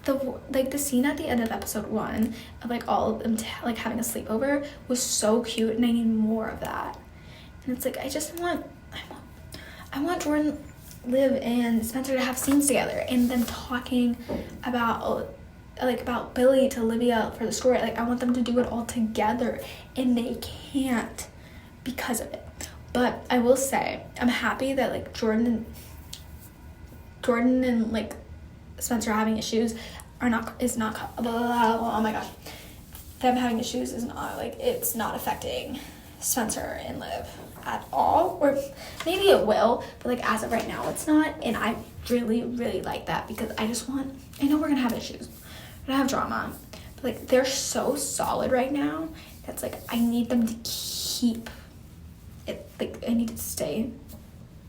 The scene at the end of episode 1 of, like, all of them like having a sleepover was so cute, and I need more of that. And it's like, I want Jordan, Liv, and Spencer to have scenes together, and them talking about Billy to Olivia for the story. Like, I want them to do it all together, and they can't because of it. But I will say, I'm happy that, like, Jordan and, like, Spencer having issues oh my gosh, them having issues is not, like, it's not affecting Spencer and Liv at all, or maybe it will, but like as of right now it's not, and I really like that, because I know we're gonna have issues, we're gonna have drama, but like they're so solid right now that's like I need them to keep it, like I need it to stay,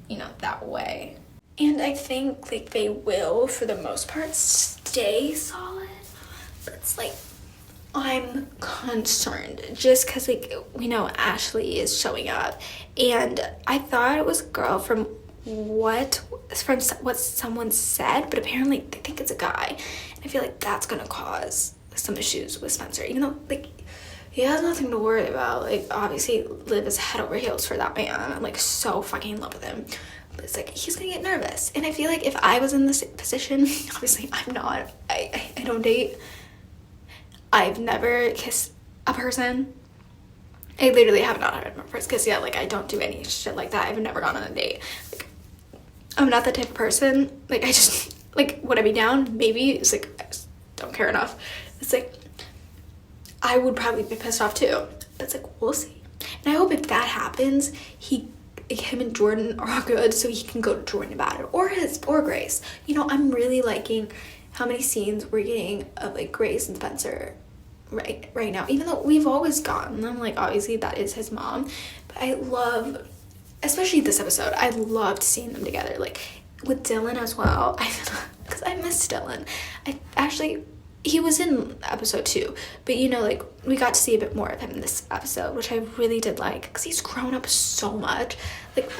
you know, that way. And I think like they will for the most part stay solid, but it's like I'm concerned just because, like, we know Ashley is showing up, and I thought it was a girl from what someone said, but apparently they think it's a guy, and I feel like that's gonna cause some issues with Spencer, even though, like, he has nothing to worry about. Like, obviously Liv is head over heels for that man. I'm like so fucking in love with him, but it's like he's gonna get nervous, and I feel like if I was in this position, obviously I'm not, I don't date, I've never kissed a person. I literally have not had my first kiss yet. Like, I don't do any shit like that. I've never gone on a date. Like, I'm not that type of person. Like, I just, like, would I be down? Maybe. It's like, I just don't care enough. It's like, I would probably be pissed off too. But it's like, we'll see. And I hope if that happens, him and Jordan are good, so he can go to Jordan about it. Or Grace. You know, I'm really liking how many scenes we're getting of, like, Grace and Spencer right now, even though we've always gotten them, like, obviously that is his mom, but I love, especially this episode, I loved seeing them together, like with Dylan as well, because I miss Dylan. He was in episode 2, but you know, like, we got to see a bit more of him in this episode, which I really did like, because he's grown up so much. Like,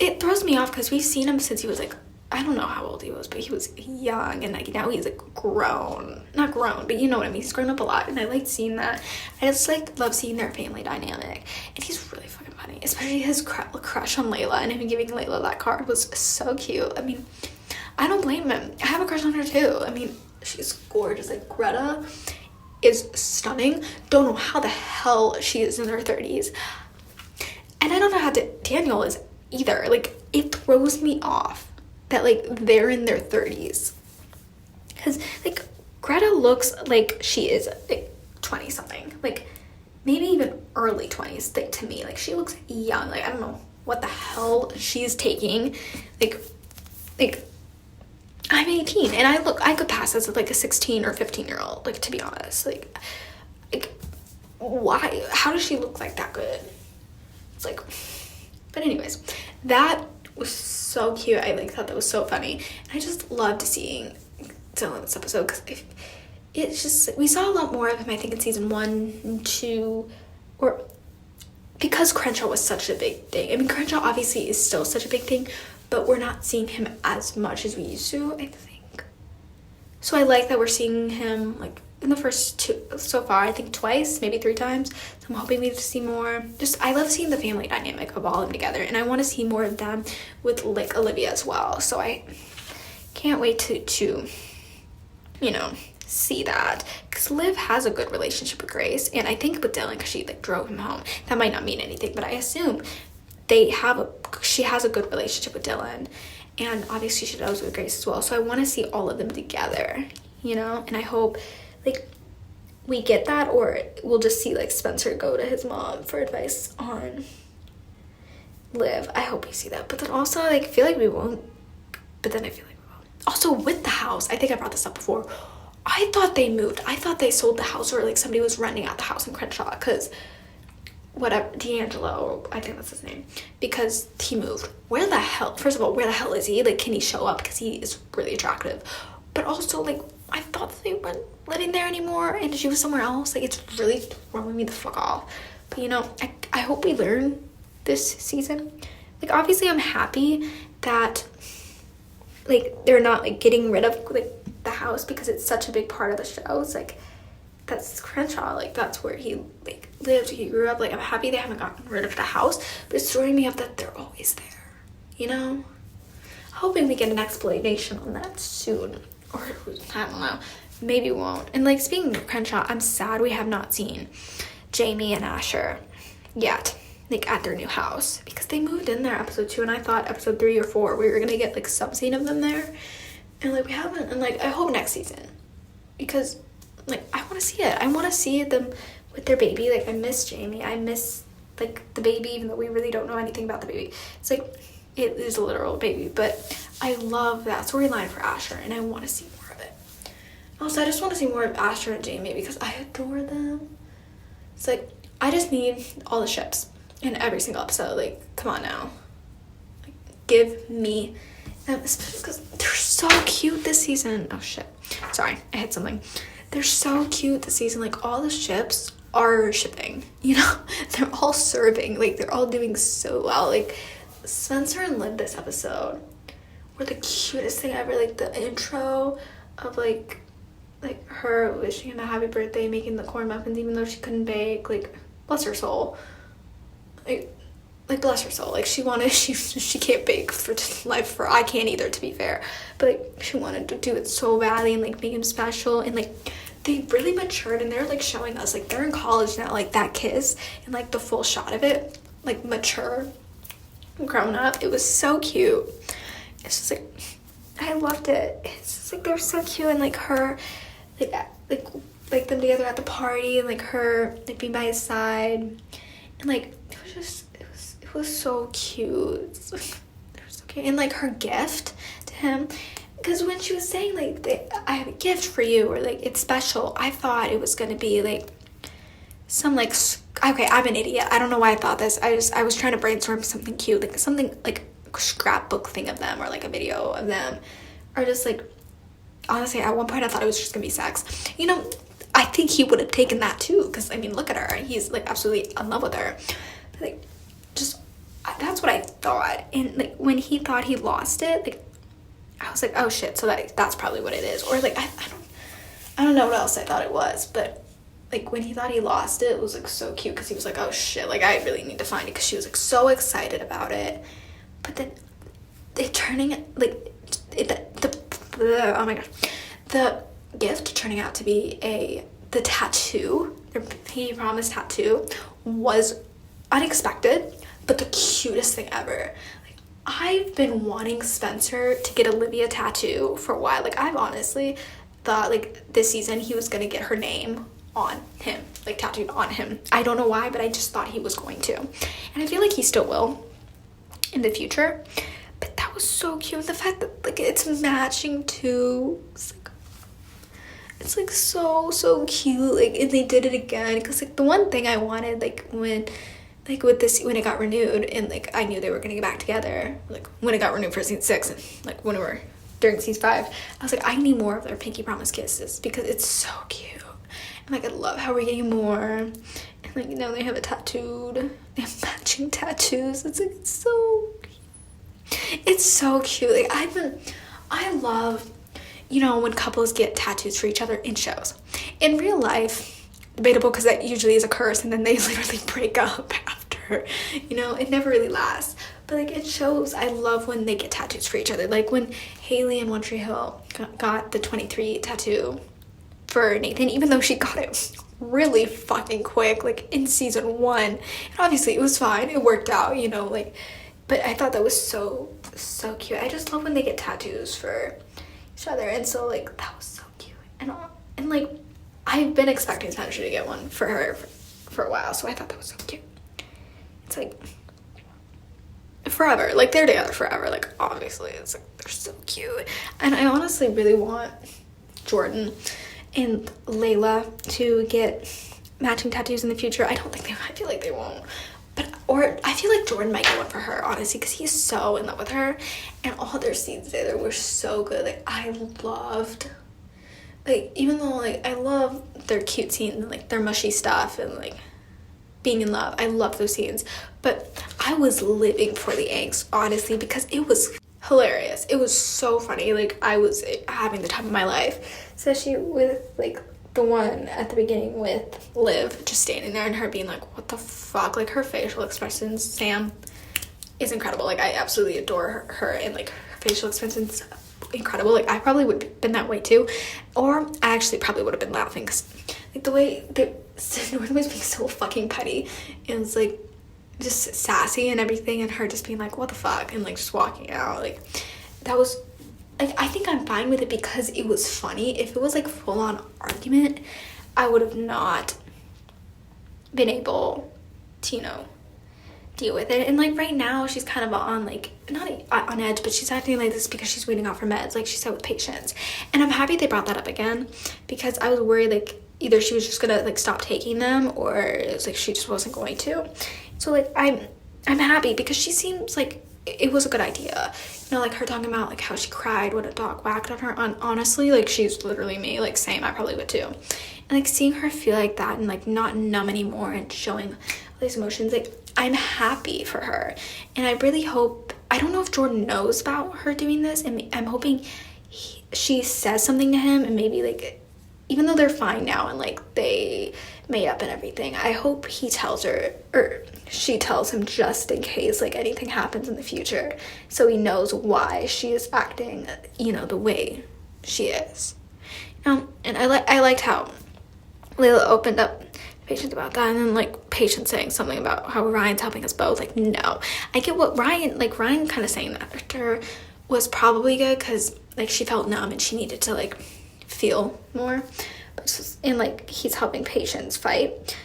it throws me off because we've seen him since he was, like, I don't know how old he was, but he was young, and like now he's like not grown, but you know what I mean, he's grown up a lot, and I liked seeing that. I just like love seeing their family dynamic, and he's really fucking funny, especially his crush on Layla, and him giving Layla that card was so cute. I mean, I don't blame him. I have a crush on her too. I mean, she's gorgeous. Like, Greta is stunning. Don't know how the hell she is in her 30s, and I don't know how Daniel is either. Like, it throws me off that, like, they're in their 30s, because, like, Greta looks like she is, like, 20 something, like, maybe even early 20s, like, to me, like, she looks young. Like, I don't know what the hell she's taking, like I'm 18, and I could pass as like a 16 or 15-year-old, like, to be honest, like why, how does she look like that good? It's like, but anyways, that was so cute. I like thought that was so funny, and I just loved seeing Dylan this episode, because it's just, we saw a lot more of him, I think, in season 1 and 2, or because Crenshaw was such a big thing. I mean, Crenshaw obviously is still such a big thing, but we're not seeing him as much as we used to, I think. So I like that we're seeing him, like, in the first 2 so far, I think twice, maybe 3 times. So I'm hoping we get to see more. Just, I love seeing the family dynamic of all of them together, and I want to see more of them with, like, Olivia as well. So I can't wait to you know, see that, because Liv has a good relationship with Grace, and I think with Dylan, because she, like, drove him home. That might not mean anything, but I assume she has a good relationship with Dylan, and obviously she does with Grace as well. So I want to see all of them together, you know, and I hope, like, we get that, or we'll just see, like, Spencer go to his mom for advice on Liv. I hope we see that, but then also, like, I feel like we won't, but then I feel like we will. Also, with the house, I think I brought this up before, I thought they moved. I thought they sold the house, or, like, somebody was renting out the house in Crenshaw, because whatever, D'Angelo, I think that's his name, because he moved. Where the hell, first of all, where the hell is he? Like, can he show up, because he is really attractive, but also, like, I thought they weren't living there anymore, and she was somewhere else. Like, it's really throwing me the fuck off. But, you know, I hope we learn this season. Like, obviously I'm happy that, like, they're not, like, getting rid of, like, the house, because it's such a big part of the show. It's like, that's Crenshaw, like, that's where he, like, lived, he grew up. Like, I'm happy they haven't gotten rid of the house, but it's throwing me up that they're always there, you know? Hoping we get an explanation on that soon, or I don't know, maybe won't. And, like, speaking of Crenshaw, I'm sad we have not seen Jamie and Asher yet, like, at their new house, because they moved in there episode 2, and I thought episode 3 or 4 we were gonna get, like, some scene of them there, and, like, we haven't. And, like, I hope next season, because like, I want to see it. I want to see them with their baby. Like, I miss Jamie. I miss, like, the baby, even though we really don't know anything about the baby. It's like, it is a literal baby, but I love that storyline for Asher, and I want to see more of it. Also, I just want to see more of Asher and Jamie because I adore them. It's like, I just need all the ships in every single episode. Like, come on now. Like, give me them, especially because they're so cute this season. Oh, shit. Sorry, I hit something. They're so cute this season. Like, all the ships are shipping, you know? They're all serving. Like, they're all doing so well. Like, Spencer and Liv this episode were the cutest thing ever. Like, the intro of, like her wishing him a happy birthday, making the corn muffins even though she couldn't bake. Like, bless her soul. Like bless her soul. Like, she can't bake for life, for I can't either, to be fair, but like she wanted to do it so badly and like make him special, and like they really matured, and they're like showing us like they're in college now, like that kiss and like the full shot of it, like mature, grown up. It was so cute. It's just like, I loved it. It's just like they're so cute, and like her like them together at the party, and like her like being by his side, and like it was so cute. It was so cute. And like her gift to him, because when she was saying like I have a gift for you, or like it's special, I thought it was gonna be like some like, okay, I'm an idiot, I don't know why I thought this. I was trying to brainstorm something cute, like something like a scrapbook thing of them, or like a video of them, or just like, honestly, at one point I thought it was just gonna be sex, you know. I think he would have taken that too, because I mean, look at her, he's like absolutely in love with her. But, like, just, that's what I thought. And like when he thought he lost it, like I was like, oh shit, so that's probably what it is. Or like I don't know what else I thought it was, but like when he thought he lost it, it was like so cute, because he was like, oh shit, like I really need to find it, because she was like so excited about it. But then it turning like oh my god, the gift turning out to be the tattoo, their pinky promise tattoo, was unexpected, but the cutest thing ever. Like, I've been wanting Spencer to get Olivia tattoo for a while. Like, I've honestly thought like this season he was gonna get her name on him, like tattooed on him. I don't know why, but I just thought he was going to, and I feel like he still will in the future. But that was so cute. The fact that like it's matching too, it's like so cute. Like, and they did it again, because like the one thing I wanted, like when it got renewed, and like I knew they were gonna get back together, like when it got renewed for season 6, and like when we were during season 5, I was like, I need more of their pinky promise kisses, because it's so cute. And like I love how we're getting more, and like, you know, they have they have matching tattoos. It's like, it's so cute. Like, I love, you know, when couples get tattoos for each other in shows. In real life, debatable, because that usually is a curse, and then they literally break up after, you know, it never really lasts. But like, it shows, I love when they get tattoos for each other. Like when Haley and One Tree Hill got the 23 tattoo for Nathan, even though she got it really fucking quick, like in season 1, and obviously it was fine, it worked out, you know, like, but I thought that was so cute. I just love when they get tattoos for each other, and so like that was so cute. And like I've been expecting Spencer to get one for her for a while, so I thought that was so cute. It's like forever, like they're together forever, like obviously it's like they're so cute. And I honestly really want Jordan and Layla to get matching tattoos in the future. I feel like they won't, or I feel like Jordan might get one for her, honestly, because he's so in love with her, and all their scenes together were so good. Like, I loved, like, even though, like, I love their cute scenes and, like, their mushy stuff and, like, being in love. I love those scenes, but I was living for the angst, honestly, because it was hilarious. It was so funny. Like, I was having the time of my life, especially with, like, the one at the beginning with Liv just standing there and her being like, what the fuck? Like, her facial expressions, Sam, is incredible. Like, I absolutely adore her, and like her facial expressions incredible. Like, I probably would have been that way too, or I actually probably would have been laughing, because like the way Jordan was being so fucking petty, and it was like just sassy and everything, and her just being like, what the fuck, and like just walking out, like that was like, I think I'm fine with it because it was funny. If it was like full-on argument, I would have not been able to, you know, deal with it. And like right now she's kind of on like, not on edge, but she's acting like this because she's waiting off her meds, like she said, with patience. And I'm happy they brought that up again, because I was worried like either she was just gonna like stop taking them, or it was like she just wasn't going to. So like I'm happy because she seems like it was a good idea, you know, like her talking about like how she cried when a dog whacked on her. Honestly, like she's literally me, like same, I probably would too. And like seeing her feel like that and like not numb anymore and showing all these emotions, like I'm happy for her. And I really hope, I don't know if Jordan knows about her doing this, and I'm hoping she says something to him, and maybe like, even though they're fine now and like they made up and everything, I hope he tells her, or she tells him, just in case like anything happens in the future, so he knows why she is acting, you know, the way she is. And I liked how Layla opened up Patience about that, and then like Patience saying something about how Ryan's helping us both. Like, no, I get what Ryan kind of saying that to her was probably good, because like she felt numb and she needed to like feel more. And like he's helping Patience fight,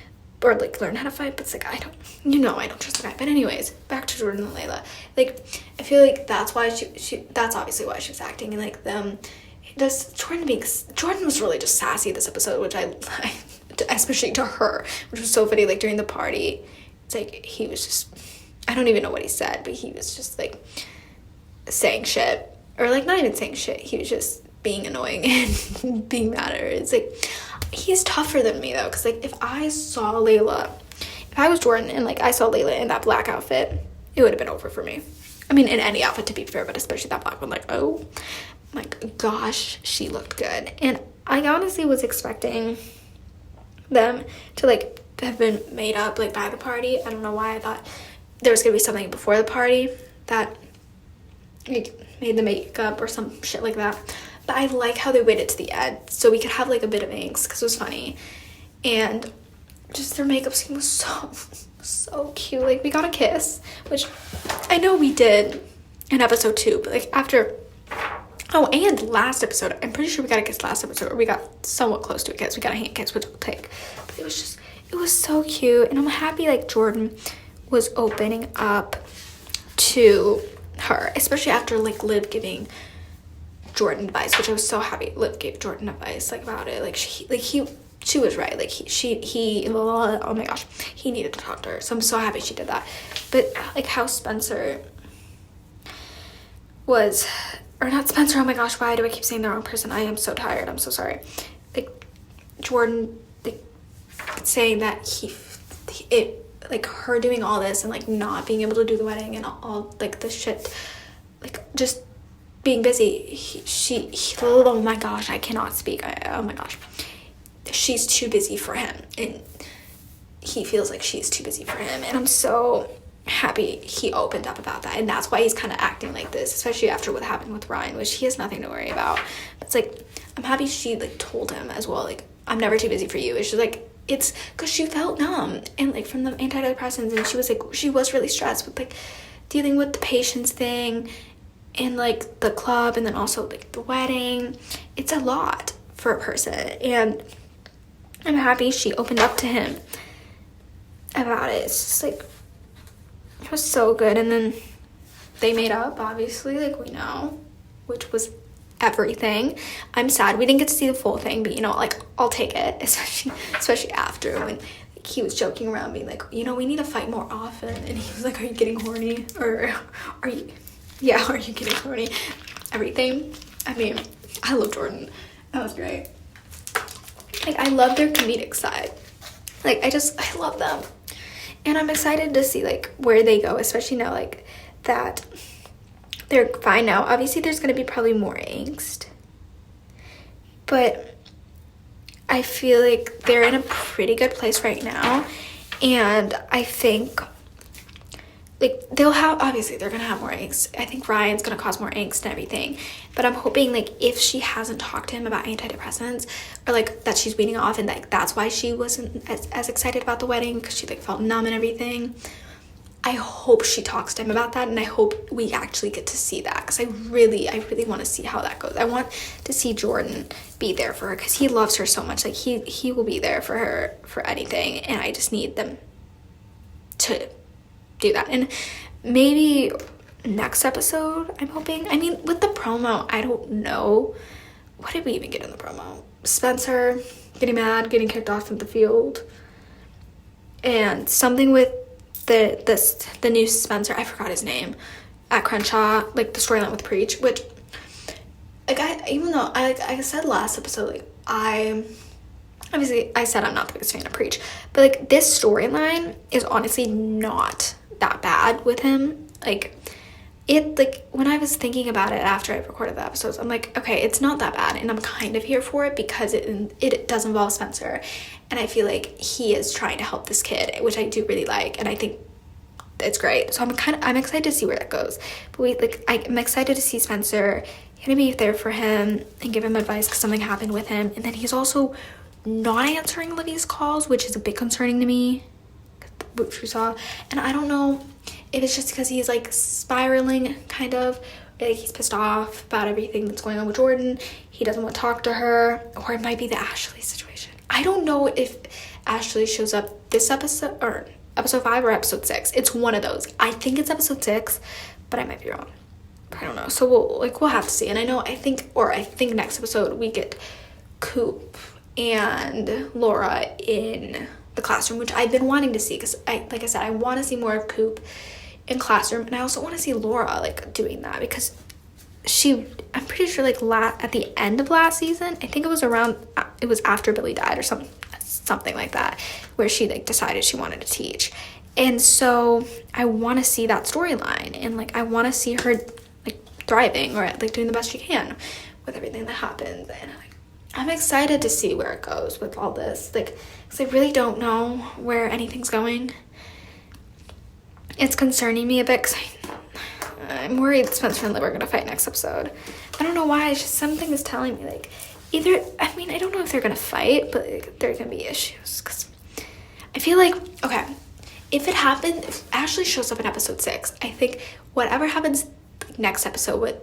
or like learn how to fight, but it's like I don't trust the guy. But anyways, back to Jordan and Layla. Like I feel like that's why that's obviously why she was acting. And like Jordan was really just sassy this episode, which I especially to her, which was so funny. Like during the party, it's like he was just, I don't even know what he said, but he was just like saying shit, or like not even saying shit, he was just being annoying and being mad at her. It's like, he's tougher than me though, because like if I was Jordan and like I saw Layla in that black outfit, it would have been over for me. I mean, in any outfit to be fair, but especially that black one, like, oh my gosh, she looked good. And I honestly was expecting them to like have been made up like by the party. I don't know why I thought there was gonna be something before the party that like made the makeup or some shit like that. But I like how they waited to the end so we could have like a bit of angst, because it was funny. And just their makeup scheme was so cute. Like we got a kiss, which I know we did in episode 2, but like after, oh, and last episode, I'm pretty sure we got a kiss last episode, or we got somewhat close to a kiss. We got a hand kiss, which I'll take. But it was so cute. And I'm happy like Jordan was opening up to her, especially after like Liv giving Jordan advice, which I was so happy Liv gave Jordan advice like about it. Like she was right. Like he oh my gosh, he needed to talk to her. So I'm so happy she did that. But like how Spencer was, or not Spencer, oh my gosh, why do I keep saying the wrong person? I am so tired, I'm so sorry. Like Jordan like saying that like her doing all this and like not being able to do the wedding and all like the shit, like just being busy, oh my gosh, I cannot speak, oh my gosh, she's too busy for him, and he feels like she's too busy for him. And I'm so happy he opened up about that, and that's why he's kind of acting like this, especially after what happened with Ryan, which he has nothing to worry about. But it's like, I'm happy she like told him as well, like, I'm never too busy for you. It's just like, it's because she felt numb and like from the antidepressants, and she was really stressed with like dealing with the patients thing and like the club, and then also like the wedding. It's a lot for a person, and I'm happy she opened up to him about it. It's just like, it was so good. And then they made up, obviously, like we know, which was everything. I'm sad we didn't get to see the full thing, but you know, like I'll take it, especially after when like, he was joking around being like, you know, we need to fight more often, and he was like, are you getting horny, or are you getting horny? Everything. I mean, I love Jordan. That was great. Like I love their comedic side. Like I love them. And I'm excited to see like where they go, especially now like that they're fine now. Obviously there's going to be probably more angst, but I feel like they're in a pretty good place right now. And I think like they're going to have more angst. I think Ryan's going to cause more angst and everything, but I'm hoping like if she hasn't talked to him about antidepressants, or like that she's weaning off, and like that's why she wasn't as excited about the wedding, because she like felt numb and everything, I hope she talks to him about that, and I hope we actually get to see that, because I really want to see how that goes. I want to see Jordan be there for her, because he loves her so much. Like, he will be there for her for anything, and I just need them to do that. And maybe next episode, I'm hoping. I mean, with the promo, I don't know. What did we even get in the promo? Spencer getting mad, getting kicked off of the field, and something with the new Spencer, I forgot his name, at Crenshaw, like the storyline with Preach, which, like, even though I said last episode, like, I said I'm not the biggest fan of Preach, but like, this storyline is honestly not that bad with him. Like, it, like, when I was thinking about it after I recorded the episodes, I'm like, okay, it's not that bad, and I'm kind of here for it, because it does involve Spencer, and I feel like he is trying to help this kid, which I do really like, and I think it's great. So I'm excited to see where that goes. But I'm excited to see Spencer gonna be there for him and give him advice, because something happened with him, and then he's also not answering Libby's calls, which is a bit concerning to me, which we saw. And I don't know if it's just because he's like spiraling, kind of, like he's pissed off about everything that's going on with Jordan, he doesn't want to talk to her, or it might be the Ashley situation. I don't know if Ashley shows up this episode, or episode 5 or episode 6. It's one of those. I think it's episode 6, but I might be wrong. I don't know. So we'll have to see. And I think next episode we get Coop and Laura in the classroom, which I've been wanting to see, because like I said, I want to see more of Coop in classroom, and I also want to see Laura like doing that, because I'm pretty sure, like, at the end of last season, I think it was after Billy died or something like that, where she like decided she wanted to teach. And so I want to see that storyline, and like I want to see her like thriving, or like doing the best she can with everything that happens. And I'm excited to see where it goes with all this, like, because I really don't know where anything's going. It's concerning me a bit, because I'm worried Spencer and Liv are going to fight next episode. I don't know why, it's just something is telling me, like, either, I mean, I don't know if they're going to fight, but like, there are going to be issues, because I feel like, okay, if Ashley shows up in episode 6, I think whatever happens next episode with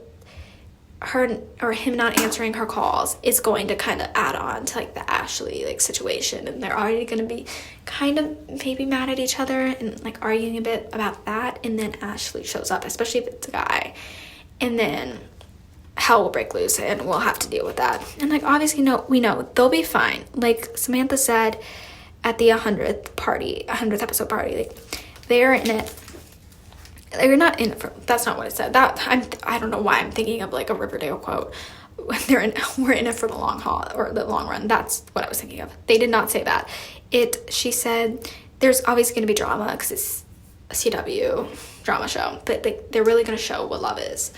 her or him not answering her calls is going to kind of add on to like the Ashley like situation, and they're already going to be kind of maybe mad at each other and like arguing a bit about that, and then Ashley shows up, especially if it's a guy, and then hell will break loose and we'll have to deal with that. And like, obviously, we know they'll be fine. Like Samantha said at the 100th episode party, like, they're in it. They're not in it for, that's not what it said. I don't know why I'm thinking of like a Riverdale quote. We're in it for the long haul, or the long run. That's what I was thinking of. They did not say that. She said there's obviously going to be drama, because it's a CW drama show, but they're really going to show what love is,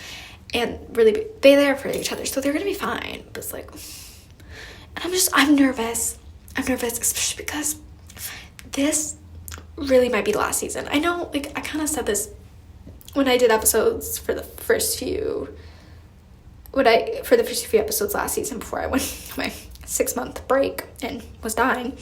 and really be there for each other. So they're going to be fine. But it's like, and I'm nervous. I'm nervous, especially because this really might be the last season. I know, like, I kind of said this when I did episodes for the first few episodes last season, before I went on my 6-month break and was dying.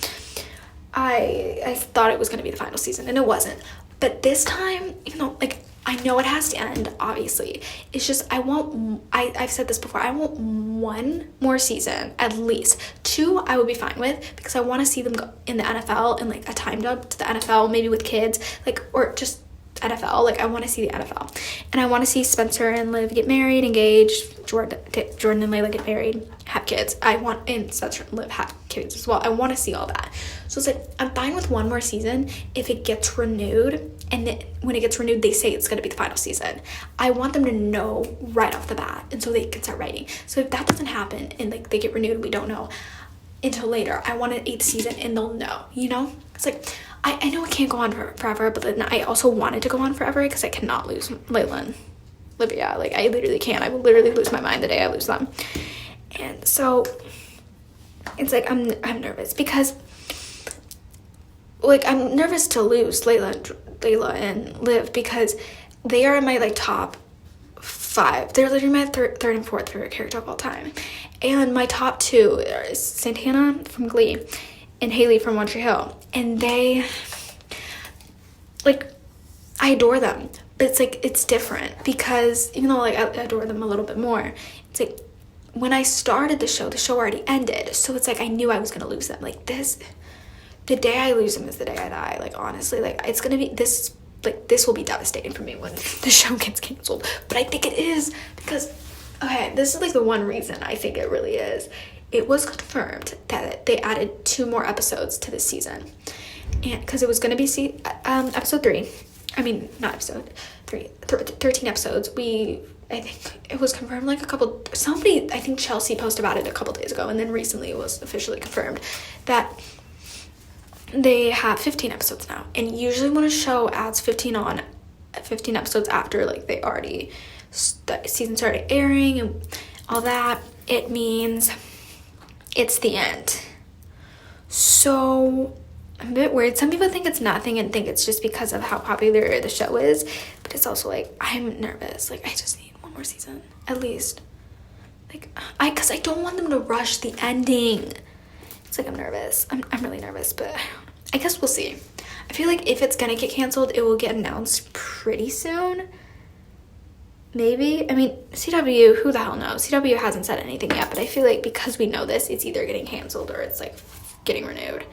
I thought it was going to be the final season, and it wasn't. But this time, even though, like, I know it has to end, obviously, it's just I've said this before, I want 1 more season, at least. 2 I would be fine with, because I want to see them go in the NFL, and like a time jump to the NFL, maybe with kids, like, or just NFL. Like, I want to see the NFL, and I want to see Spencer and Liv get married, engaged, Jordan and Layla get married, have kids. And Spencer and Liv have kids as well. I want to see all that. So it's like, I'm fine with 1 more season if it gets renewed, and then when it gets renewed, they say it's going to be the final season. I want them to know right off the bat, and so they can start writing. So if that doesn't happen, and like they get renewed and we don't know until later, I want an 8th season, and they'll know, you know? It's like, I know it can't go on forever, but then I also want it to go on forever, because I cannot lose Layla and Olivia. Like, I literally can't. I will literally lose my mind the day I lose them. And so it's like, I'm nervous, because like, I'm nervous to lose Layla and Liv, because they are in my like top 5. They're literally my third and fourth favorite character of all time, and my top 2 is Santana from Glee and Haley from One Tree Hill. And they, like, I adore them, but it's like, it's different because even though like I adore them a little bit more, it's like when I started the show already ended, so it's like I knew I was gonna lose them. Like this, the day I lose them is the day I die. Like honestly, like it's gonna be this, like this will be devastating for me when the show gets canceled. But I think it is because, okay, this is like the one reason I think it really is. It was confirmed that they added 2 more episodes to this season, and because it was gonna be episode 3. I mean, not episode 3, 13 episodes. I think it was confirmed like somebody, I think Chelsea posted about it a couple days ago, and then recently it was officially confirmed that they have 15 episodes now. And usually when a show adds 15 episodes after like they already, the season started airing and all that, it means it's the end. So I'm a bit worried. Some people think it's nothing and think it's just because of how popular the show is, but it's also like, I'm nervous. Like, I just need one more season, at least. Like, because I don't want them to rush the ending. It's like, I'm nervous. I'm really nervous, but I guess we'll see. I feel like if it's gonna get canceled, it will get announced pretty soon. Maybe. I mean, CW, who the hell knows? CW hasn't said anything yet, but I feel like because we know this, it's either getting canceled or it's like getting renewed.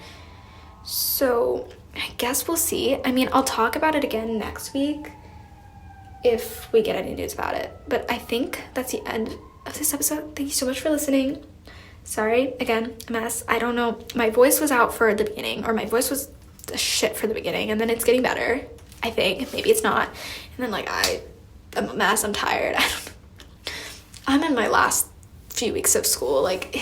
So I guess we'll see. I mean, I'll talk about it again next week if we get any news about it. But I think that's the end of this episode. Thank you so much for listening. Sorry, again, a mess. I don't know. My voice was out for the beginning, or my voice was the shit for the beginning, and then it's getting better, I think. Maybe it's not. And then, like, I'm a mess. I'm tired. I don't know. I'm in my last few weeks of school. Like,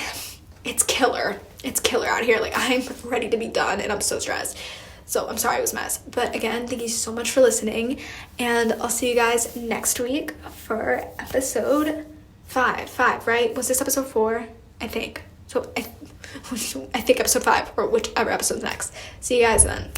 it's killer. It's killer out here. Like, I'm ready to be done, and I'm so stressed. So I'm sorry it was a mess. But again, thank you so much for listening, and I'll see you guys next week for episode 5, right? Was this episode 4? I think. So I think episode 5, or whichever episode's next. See you guys then.